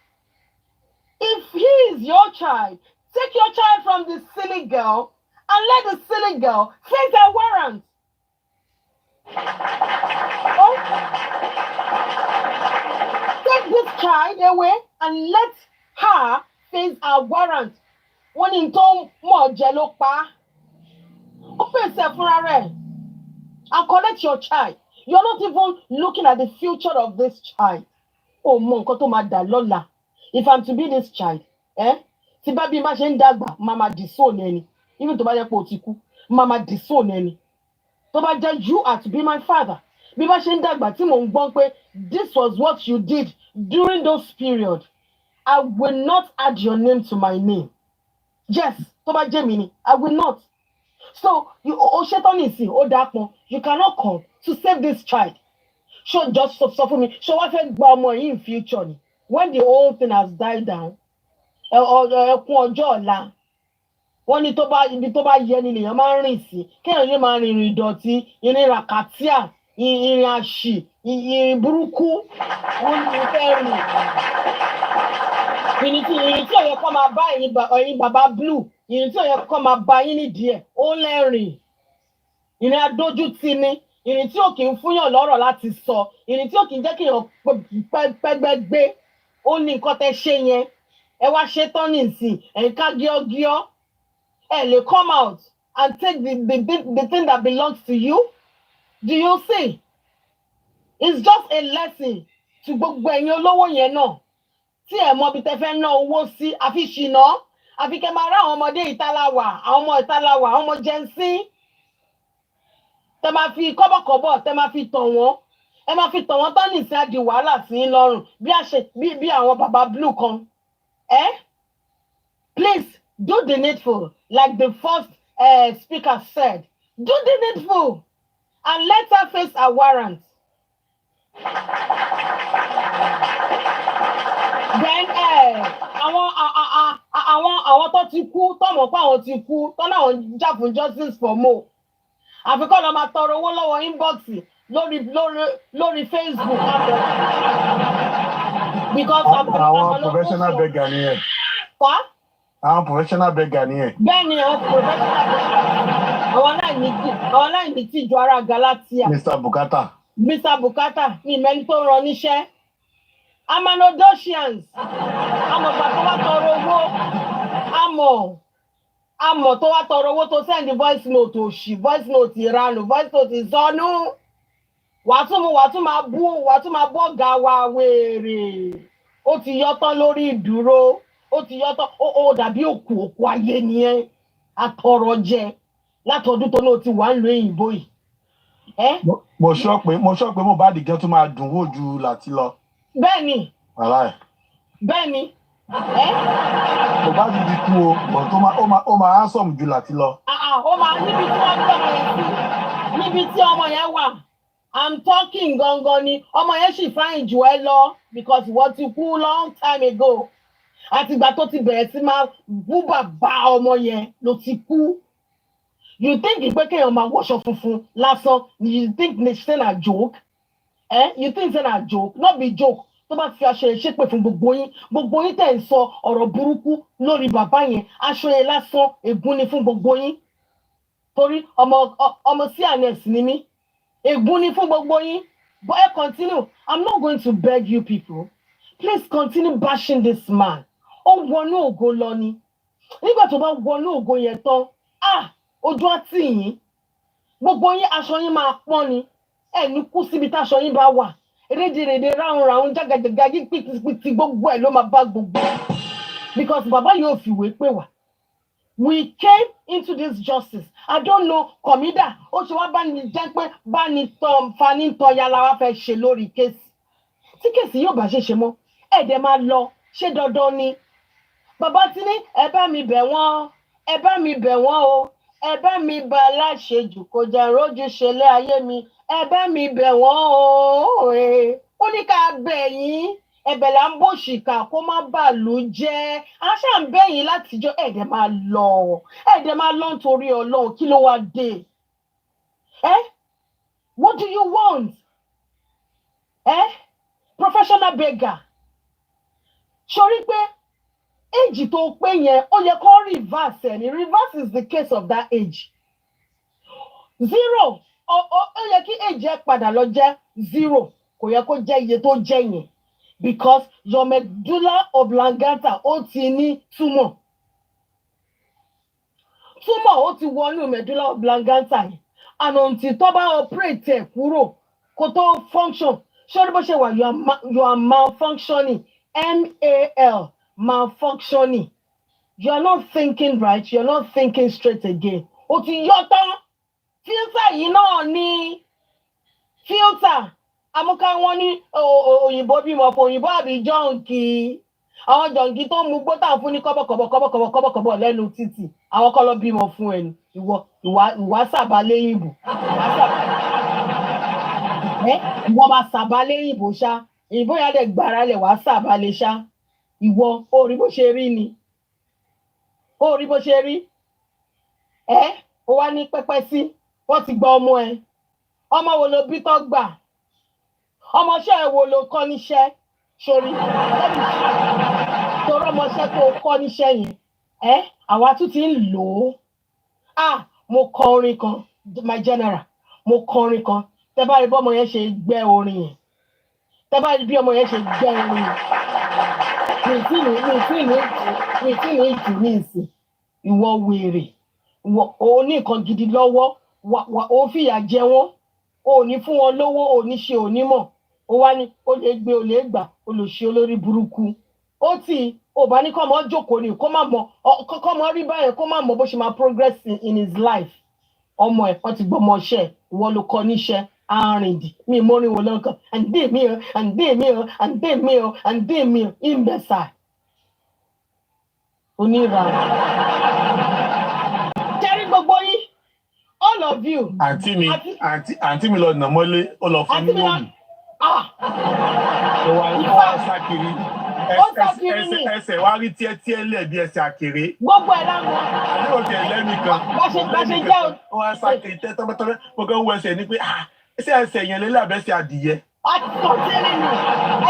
If he is your child, take your child from the silly girl and let the silly girl face her warrant. Oh? Take this child away and let her face her warrant. When in tom mo jelo pa. Open self and collect your child. You're not even looking at the future of this child. Oh, mon koto ma da lola. If I'm to be this child, ti ba bi ma se ndagba, mama disown eni. Even to ba je po ti ku, mama disown eni. To ba je you are to be my father. Bí bá ṣe ń dàgbà tí mò ń gbọ́ pé this was what you did during those period. I will not add your name to my name. Yes, tó bá jẹ́ mi ni, I will not. So, you cannot come to save this child. So just suffer me. So what if in future? When the whole thing has died down, wọ́n ní tó bá yẹ ni lèèyàn máa ń rìn sí kéèyàn lè máa rìn ìrìn ìdọ̀tí ìrìn ràkàtíà ìrìn àṣì ìrìn burúkú wọ́n ní fẹ́ rìn ìrìn tí ọ̀yẹ́ kọ́ máa bá ẹ̀yin bàbá blue ìrìn tí ọ̀yẹ́ kọ́ máa bá yín nídìí ẹ̀ ó lẹ́rìn ìrìn adójútì ni ìrìn tí ò kì í fúnyàn lọ́rọ̀ láti sọ ìrìn tí ò kì í jẹ́ kéèyàn pẹ́gbẹ́gbé ó ní nǹkan tẹ́ ṣe yẹn ẹ wá ṣe tán nìsín ẹ̀ka gíọ́gíọ́. They come out and take the thing that belongs to you. Do you see? It's just a lesson to gbogbo ẹ̀yin olówó yẹn náà. Tí ẹ mọ̀ bí tẹ́ fẹ́ ná owó sí, àfi ṣìnà, àfi kẹ́ máa rá àwọn ọmọdé ìtaláwà, àwọn ọmọ ìtaláwà, àwọn ọmọ jẹ́nsí. Tẹ́ máa fi kọ́bọ̀kọ́bọ̀, tẹ́ máa fi tàn wọ́n. Ẹ máa fi tàn wọ́n tán nìsín á di wàhálà sí yín lọ́rùn bí àwọn bàbá blue kan. Please do the needful, like the first speaker said. Do the needful and let her face a warrant. Then àwọn tó ti kú tó mọ̀ pé àwọn ti kú tó náà jà fún justice for more. Àfikún lọ máa tọrọ owó lọ́wọ́ inbox lórí Facebook. Because àwọn professional beggar ni ẹ. What? Àwọn professional beggar ni ẹ. Bẹ́ẹ̀ni àwọn professional beggar. Àwọn aláìní tí ìjọ ara Galatia. Mr. Bukata ní ìmẹ́ni tó rán níṣẹ́. Amanodosians. Àmọ̀ gbà tó wá tọrọ owó. Àmọ̀ tó wá tọrọ owó tó send voice note òṣì, voice note ìranù, voice note ìsọnù. Wàá tún máa bú ọ̀gá wa wèrè. Ó ti yọ́tán lórí ìdúró. Ó ti yọ́tán ó dàbí òkú ayé nìyẹn. Atọrọ jẹ látọdún tó náà ti wà ń lo òyìnbó yìí. Mo sọ pé Mohbad gan tún máa dùn wò ju Láti lọ. Bẹ́ẹ̀ni. Bẹ́ẹ̀ni. Mohbad ti kú o, but ó máa handsome ju Láti lọ. Ó máa níbi tí wọ́n gbé ọmọ yẹn sí. Níbi tí ọmọ yẹn wà. I'm talking gangan ni. Ọmọ yẹn sì fine jù ẹ lọ because wọ́n ti kú long time ago. Àtìgbà tó ti bẹ̀rẹ̀ sí máa bú bàbá ọmọ yẹn ló ti kú. You think pé kéèyàn máa wọṣọ funfun lásán, you think it's a joke? You think it's a joke? Not be joke. Tó bá fi aṣọ yẹn ṣépè fún gbogbo yín tẹ̀ ń sọ ọ̀rọ̀ burúkú lórí bàbá yẹn, aṣọ yẹn lásán ègún ni fún gbogbo yín. Torí ọmọ CNS ni mí, ègún ni fún gbogbo yín. But continue. I'm not going to beg you people. Please continue bashing this man. Ó wọnú ògo lọ ni. Nígbà tó bá wọnú ògo yẹn tán, ojú àti yín. Gbogbo yín aṣọ yín máa pọ́n ni. Ní kú síbi táṣọ yín bá wà. Rédèrèdè ráhùn jágàjàgà yí pìtìpìtì gbogbo ẹ̀ ló máa bá gbogbo. Because bàbá yóò fìwé pè wá. We came into this justice. I don't know, Komida, ó ṣe wá bá ní jẹ́ pé bá ní fani tán yàrá wa fẹ́ ṣe lórí kéèsì. Tí kéèsì yóò bá ṣe mọ́, ẹ̀dẹ̀ máa lọ, ṣé dandan ni? Bàbá ti ní ẹ bá mi bẹ̀ wọ́n o, ẹ bá mi bá aláṣejù kò jẹ́ rójú ṣe lé ayé mi, ẹ bá mi bẹ̀ wọ́n o. Ó ní ká bẹ̀ yín. Ẹ̀bẹ̀ là ń bò ṣìkà kó má bàlú jẹ́. Aṣá ń bẹ̀yìn látijọ́ ẹ̀dẹ̀ máa lọ nítorí Ọlọ́run kí ló wá dé? What do you want? Professional beggar. Sori pé age tó pé yẹn ó yẹ kó reverse ẹ̀ ní. Reverse is the case of that age. 0. Ó yẹ kí age ẹ̀ padà lọ jẹ́ 0. Kò yẹ kó jẹ́ iye tó jẹ́ yẹn. Because your medulla oblongata ó ti ní tumor. Ó ti wọnú medulla oblongata yẹn. And until tó bá operate ẹ̀ kúrò kó tó function. Ṣé bó ṣe wà you are malfunctioning. MAL, malfunctioning. You are not thinking right. You are not thinking straight again. Ó ti yọ tán. Filter yìí náà ni. Filter. Amúká wọn ní òyìnbó bímọ fún òyìnbó àbí jọ́ǹkì. Àwọn jọ̀ǹkì tó mú gbótà fún ní kọ́bọ̀kọ́bọ̀ lẹ́nu títì. Àwọn kọ́ lọ bímọ fún ẹni. Ìwà sàbà léyìnbó. Ìwọ máa sàbà léyìnbó ṣá. Ìbò yà dẹ̀ gbára lẹ̀ wá sàbà lè ṣá. Ìwọ ó rí bó ṣe rí ni. Ó rí bó ṣe rí. Ó wá ní pẹ́pẹ́ sí. Wọ́n ti gba ọmọ ẹ. Ọmọ wo ló bí tó gbà? Ọmọṣẹ́ wo ló kọ́ níṣẹ́? Sori. Torí ọmọṣẹ́ tó kọ́ níṣẹ́ yẹn. Àwa tún ti ń lò ó. Mo kọ orin kan, my general. Mo kọ orin kan. Tẹ́ bá rí bí ọmọ yẹn ṣe gbẹ́ orin yẹn. Tẹ́ bá rí bí ọmọ yẹn ṣe gbẹ́ orin yẹn. Mi tí ní ìtì ní ìsìn. Ìwọ wèrè. Ó ní nǹkan gidi lọ́wọ́. Ó fìyà jẹ wọ́n. Ó ní fún wọn lówó, ó ní ṣe onímọ̀. Ó wá ní ó lè gbé ó lè gbà ó lè ṣe olórí burúkú. Ó tí ó bá ní kó mọ jókòó ni kó má mọ kó mọ rí báyẹn kó má mọ bó ṣe máa progress in his life. Ọmọ ẹ̀ wọ́n ti gbọ́mọ ṣẹ́ ìwọ ló kọ́ níṣẹ́ àrìndì mi mórin wò lọ́kàn and dé mi o imbecile. Onira. Jerry gbogbo yín, all of you. Àǹtí mi lọ nà mọ́lé, ó lọ fún ní wọ́ọ̀mù. Ó wá sákiri. Ẹsẹ̀ wá rí tíẹ́tíẹ́ lẹ̀ bí ẹsẹ̀ àkèré. Gbogbo ẹ̀ láwọn. Àdéhùn ti ẹlẹ́mì kan. Bá ṣe jẹ́ o. Ó wá sákiri tẹ́tọ́mẹ́tọ́mẹ́. Mo kàn ń wo ẹsẹ̀ ní pé ẹsẹ̀ yẹn lélẹ̀ àbẹ́sẹ̀ adìyẹ. Àtọ̀tẹ́rì ni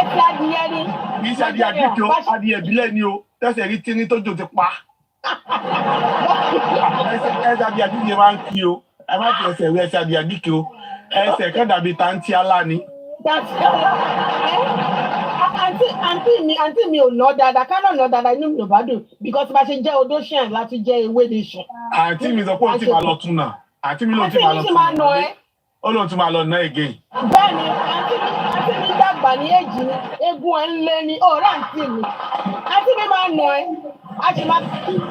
ẹsẹ̀ adìyẹ ni. Kì í ṣe adìyẹ àdìkì o, adìyẹ ìbílẹ̀ ni o. Tẹ́sẹ̀ rí tíní tó jò ti pa. Ẹsẹ̀ adìyẹ àdìkì máa ń kí o. Ẹ má fi ẹsẹ̀ rí ẹsẹ̀ adìyẹ àdìkì o. Ẹsẹ̀ kan dàbí tàǹtí alá ni. Àǹtí mi ò ná dáadáa, ká náà ná dáadáa inú mi ò bá dùn because bá ṣe jẹ́ odó ṣàn láti jẹ́ ewé nation. Àǹtí mi sọ pé ó ti máa lọ tún náà. Àǹtí mi ló ti máa lọ tún náà. Ó lóun tún máa lọ ná again. Bẹ́ẹ̀ni, àǹtí mi dàgbà ní èjì ni, egun ẹ̀ ń lé ní ọ̀rẹ́ àǹtí mi. Àǹtí mi máa nà ẹ́,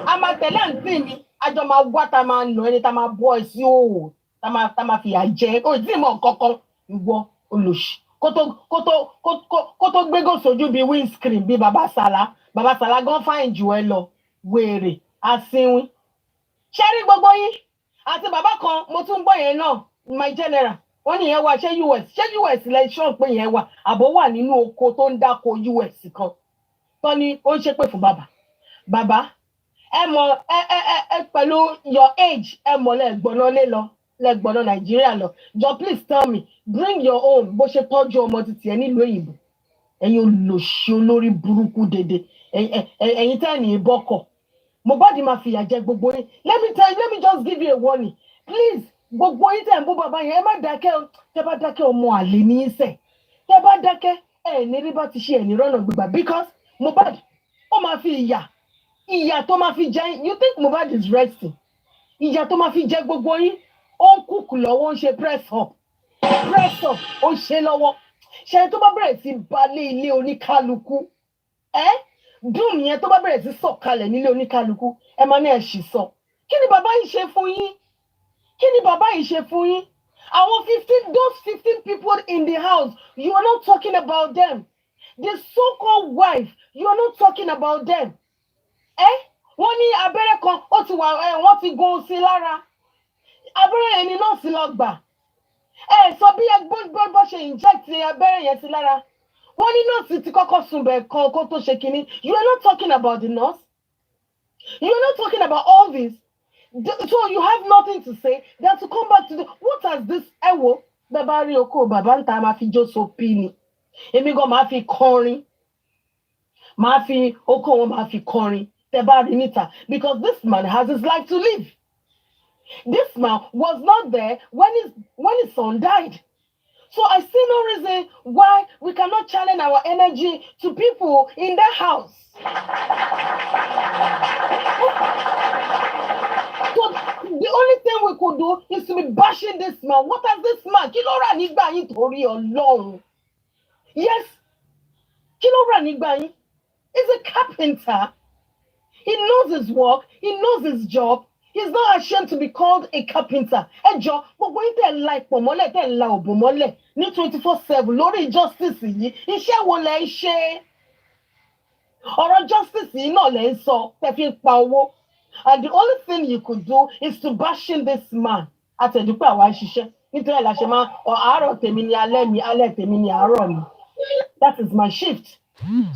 a máa tẹ̀lé àǹtí mi, àjọ máa wá ta máa nà ẹ́ ní ta máa bọ́ ẹ sí òwò, ta máa fìyà jẹ, ó tí mọ̀ kankan ìwọ olòṣì. Kó tó gbégò sójú bíi windscreen bíi Bàbá Sàlá gan fáìn jù ẹ lọ, wèrè, asínwín. Ṣé rí gbogbo yín? Àti bàbá kan mo tún gbọ́ yẹn náà. My general, wọ́n ní yẹn wá ṣé US lẹ ṣọ́ pé yẹn wà àbọ̀ wà nínú oko tó ń dáko US kan tó ní ó ń ṣépè fún bàbá ẹ mọ̀ ẹ pẹ̀lú your age ẹ mọ̀ lẹ́gbọ̀nà Nàìjíríà lọ jọ please tell me bring your own bó ṣe tọ́jú ọmọ títí ẹ nílùú òyìnbó ẹ̀yin olóṣì olórí burúkú dédé ẹ̀yin tẹ́ ní ìbọ́kọ̀ Mohbad máa fìyà jẹ gbogbo yín let me just give you a warning please. Gbogbo yín tẹ̀ ń bú bàbá yẹn ẹ má dákẹ́ o tẹ́ bá dákẹ́ ọmọ àlè ní í sẹ̀ tẹ́ bá dákẹ́ ẹ ní rí bá ti ṣe ẹ̀ ní rọ́nà gbígbà because Mohbad ó máa fi ìyà tó máa fi jẹ you think Mohbad is resting ìyà tó máa fi jẹ gbogbo yín ó ń kúkú lọ́wọ́ ó ń ṣe press up ó ń ṣe lọ́wọ́ ṣe tó bá bẹ̀rẹ̀ sí balẹ̀ ilé oníkálukú dùn yẹn tó bá bẹ̀rẹ̀ sí sọ̀kalẹ̀ nílé oníkálukú ẹ máa ní ẹ̀ ṣì sọ kí ni bàbá yìí ṣe fún yín. Kí ni bàbá yìí ṣe fún yín? Àwọn those 15 people in the house, you are not talking about them. The so-called wife, you are not talking about them. Wọ́n ní abẹ́rẹ́ kan, wọ́n ti gún sí lára. Abẹ́rẹ́ yẹn ni nọ́ọ̀sì lọ gbà. Sọ bí bó ṣe inject abẹ́rẹ́ yẹn sí lára. Wọ́n ní nọ́ọ̀sì ti kọ́kọ́ sunbẹ̀ kan kó tó ṣe kínní. You are not talking about the nurse. You are not talking about all this. So you have nothing to say. Then to come back to what has this ewo bàbá rí oko bàbá ń ta máa fi jó sopi ni. Èmi gan máa fi kọrin. Máa fi oko wọn máa fi kọrin. Tẹ́ bá rí níta because this man has his life to live. This man was not there when his son died. So I see no reason why we cannot channel our energy to people in their house. So the only thing we could do is to be bashing this man. What has this man? Kí ló rà nígbà yín torí Ọlọ́run? Yes. Kí ló rà nígbà yín? He's a carpenter. He knows his work. He knows his job. He's not ashamed to be called a carpenter. Ẹ jọ̀ọ́, gbogbo yín tẹ́ la ipò mọ́lẹ̀ tẹ́ la òbò mọ́lẹ̀ ní 24/7 lórí justice yìí. Iṣẹ́ wo lẹ ń ṣe? Ọ̀rọ̀ justice yìí náà lẹ ń sọ tẹ́ fi ń pa owó. And the only thing you could do is to bashing this man. Àtẹ̀dúpẹ́ àwa ń ṣiṣẹ́. Nítorí ẹ̀ la ṣe máa àárọ̀ tèmi ni alẹ́ mi, alẹ́ tèmi ni àárọ̀ mi. That is my shift.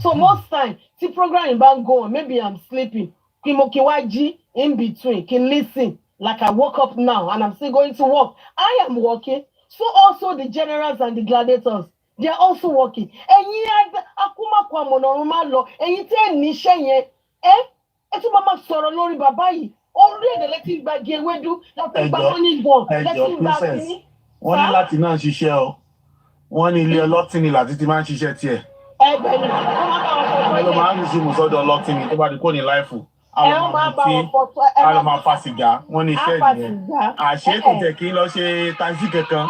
So most time, tí programming bá ń go on, maybe I'm sleeping. Kí wá jí in between, can listen. Like I woke up now and I'm still going to work. I am working. So also the generals and the gladiators, they are also working. Ẹ̀yin akúmọ̀kọ àmọ̀nàrún máa lọ. Ẹ̀yin tí ẹ̀ níṣẹ́ yẹn, ẹ tún máa sọ̀rọ̀ lórí bàbá yìí. Orí èdè lẹ́tí gba gé ewédú, láti gba money gun, lẹ́tí gba kíní. Wọ́n ní láti náà ṣiṣẹ́ o. Wọ́n ní ilé ọlọ́tí ni láti ti máa ń ṣiṣẹ́ tiẹ̀. Ẹgbẹ́ ni, wọ́n máa bá wọn fọ́tọ́ yẹn. Ẹ lọ máa ń rìn sí ìmùsọ́dọ̀ ọlọ́tí ni tó bá di kó ní láìfù. Àwọn máa fa sìgá, wọ́n ní iṣẹ́ ìyẹn. Àṣé kò tẹ̀ kí n lọ ṣe taxi kankan.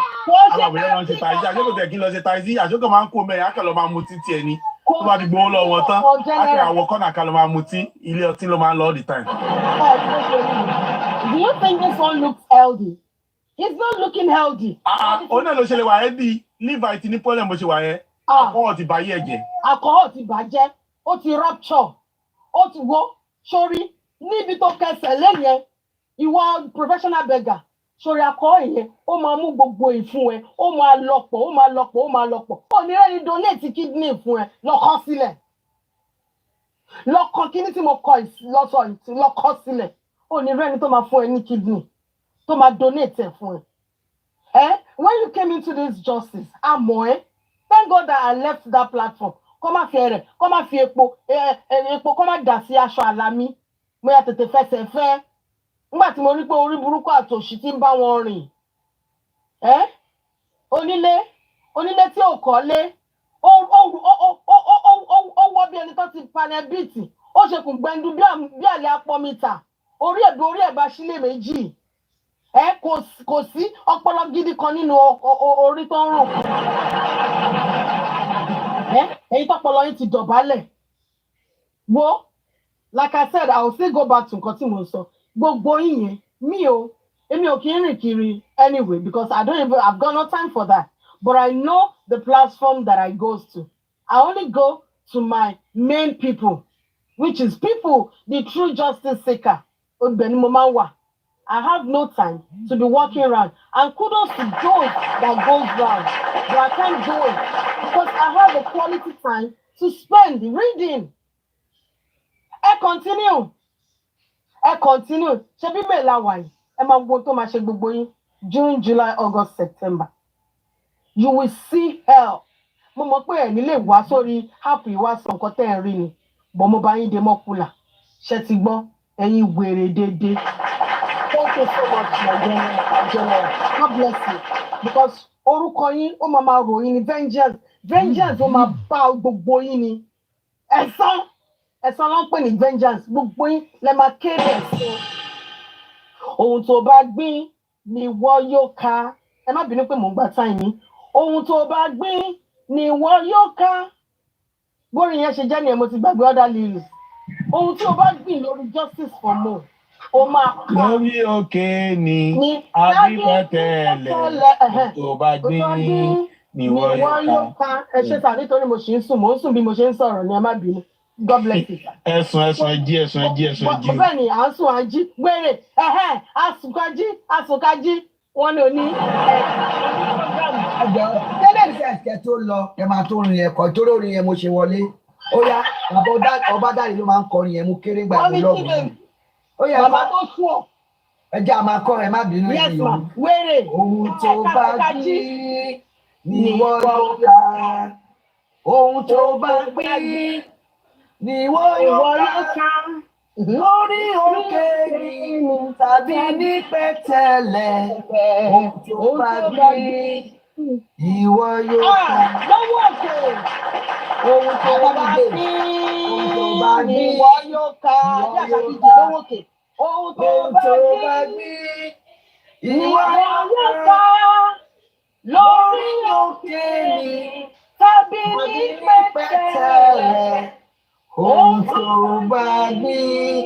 Àwọn àbúrò máa ń ṣe taxi. Àṣé kò tẹ̀ kí n lọ ṣe taxi. Àṣé kò máa ń kó mẹ́rin, àkàlọ́ máa mu títí ẹni. Tó bá di gbowó lọ wọn tán, àkàrà àwọn kọ́nà kan ló máa mutí. Ilé ọtí ló máa ń lọ all the time. Do you think this one looks healthy? He's not looking healthy. Òun náà ló ṣe lè wà ẹ́ di Levi ti ní problem bó ṣe wà yẹn. Àkọ́họ̀ ti bàyẹ̀ ẹ̀jẹ̀. Àkọ́họ̀ ti bàjẹ́, ó ti rupture, ó ti wó. Sórí níbi tó kẹsẹ̀ lẹ́yìn ìwọ professional beggar. Sórí akọ ìyẹn ó máa mú gbogbo ìfun ẹ ó máa lọ́pọ̀ ó ní rẹ́ni donate kidney fún ẹ lọ́kọ́ sílẹ̀ lọ́kọ́ kíní tí mo kọ lọ́sọ̀ ìtì lọ́kọ́ sílẹ̀ ó ní rẹ́ni tó máa fún ẹ ní kidney tó máa donate ẹ fún ẹ. When you came into this justice àmọ́ ẹ thank God that I left that platform kó má fi ẹrẹ̀ kó má fi epo kó má dà sí aṣọ àlámí mo yà tètè fẹsẹ̀ fẹ́ nígbà tí mo rí pé orí burúkú àtòṣì tí ń bá wọn rìn onílé tí ò kọ́lé ó wọ́ bí ẹni tó ti panẹ́ bíìtì ó ṣe kùn gbẹ̀ndu bí àlẹ́ apọ́mìtà orí ẹ̀ bá sílé méjì kò sí ọpọlọ gidi kan nínú orí tó ń rùn èyí tọpọlọ yín ti dọ̀bálẹ̀ wo like I said I will still go back to nǹkan tí mo sọ gbogbo yín yẹn èmi ò kí ń rìn kiri anyway because I've got no time for that but I know the platform that I go to. I only go to my main people which is people the true justice seeker. I have no time to be walking around and kudos to those that goes round but I can't do it because I have a quality time to spend reading. Continue. Ṣé bí bẹ́ẹ̀ la wà yìí? Ẹ máa gbogbo tó máa ṣe gbogbo yín. June, July, August, September. You will see hell. Mo mọ̀ pé ẹ̀ nílé wá sórí app ìwá sọ nǹkan tẹ́ ẹ̀ rí ni. Bọ̀ mo bá yín dé mọ́kùlà. Ṣé ti gbọ́? Ẹ̀yin wèrè dédé. Thank you so much, my general. God bless you. Because orúkọ yín ó máa ròyìn ní vengeance. Vengeance ó máa bá gbogbo yín ni. Ẹ̀san ló ń pè ní vengeance gbogbo yín lẹ máa kéde ẹ̀san. Ohun tó bá gbìn ni wọ́n yóò ká. Ẹ má bínú pé mò ń gba time yín. Ohun tó bá gbìn ni wọ́n yóò ká. Bórin yẹn ṣe jẹ́ ni ẹ̀ mo ti gbàgbé other lyrics. Ohun tí o bá gbìn lórí justice for more. O máa ká. Lórí òkè ni àbípẹ̀tẹ̀lẹ̀ tó bá gbìn ni wọ́n yóò ká. Ẹ ṣe sà nítorí mo ṣì ń sùn bí mo ṣe ń sọ̀rọ̀ ni ẹ má bínú. God bless you. Ẹ̀sùn ẹ̀jí. Bẹ́ẹ̀ ni à ń sùn àjí wéré àsùnkájí wọn ni ò ní. Tẹ́lẹ̀ ìṣẹ̀ṣẹ̀ tó lọ ẹ máa tó rin ẹ̀kọ́ tó lórí yẹn mo ṣe wọlé. Ó yá bàbá ọba dáre ló máa ń kọrin yẹn mo kéré gbà mí lọ́wọ́. Ó yá bàbá tó sùn ọ̀. Ẹ jẹ́ àmà kọ́ ẹ má bínú Yes ma wéré. Ohun tó bá gbìn ni wọ́n yóò ká. Ohun tó bá gbìn ni wọ́n yóò ká. Lórí òkè ni tàbí ní pẹ̀tẹ́lẹ̀. Ohun tó bá gbìn ìwọ yóò ká. Lọ́wọ́ òkè. Ohun tó bá gbìn ìwọ yóò ká. Lọ́wọ́ òkè. Ohun tó bá gbìn ìwọ yóò ká. Lórí òkè ni tàbí ní pẹ̀tẹ́lẹ̀. Ohun tó bá gbìn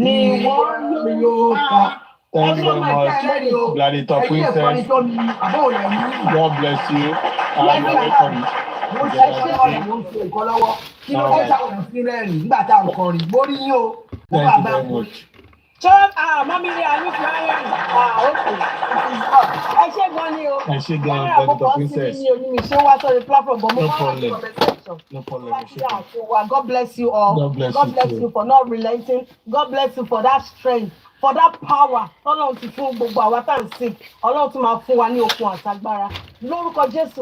ni wọ́n yóò ká. Thank you very much, Bloody Top Princess. God bless you. Welcome. Mo ṣe ọ̀rọ̀ mo ń ṣe nǹkan lọ́wọ́. Kí ló dé táwọn èèyàn fi rẹ́rìn nígbà tá à ń kọrin? Mo rí yín o. Thank you very much. Mami ni àánú fi ayé rìn. Ẹ ṣé gan ni o. Ẹ ṣé gan, Bloody Top Princess. Mi ṣe wá sórí platform but mo No máa ń problem. wá sí No problem. God bless you all. God bless you you for not relenting. God bless you for that strength, for that power. Ọlọ́run ti fún gbogbo àwa tá à ń sìn. Ọlọ́run tún máa fún wa ní okun àtagbára. Lórúkọ Jésù.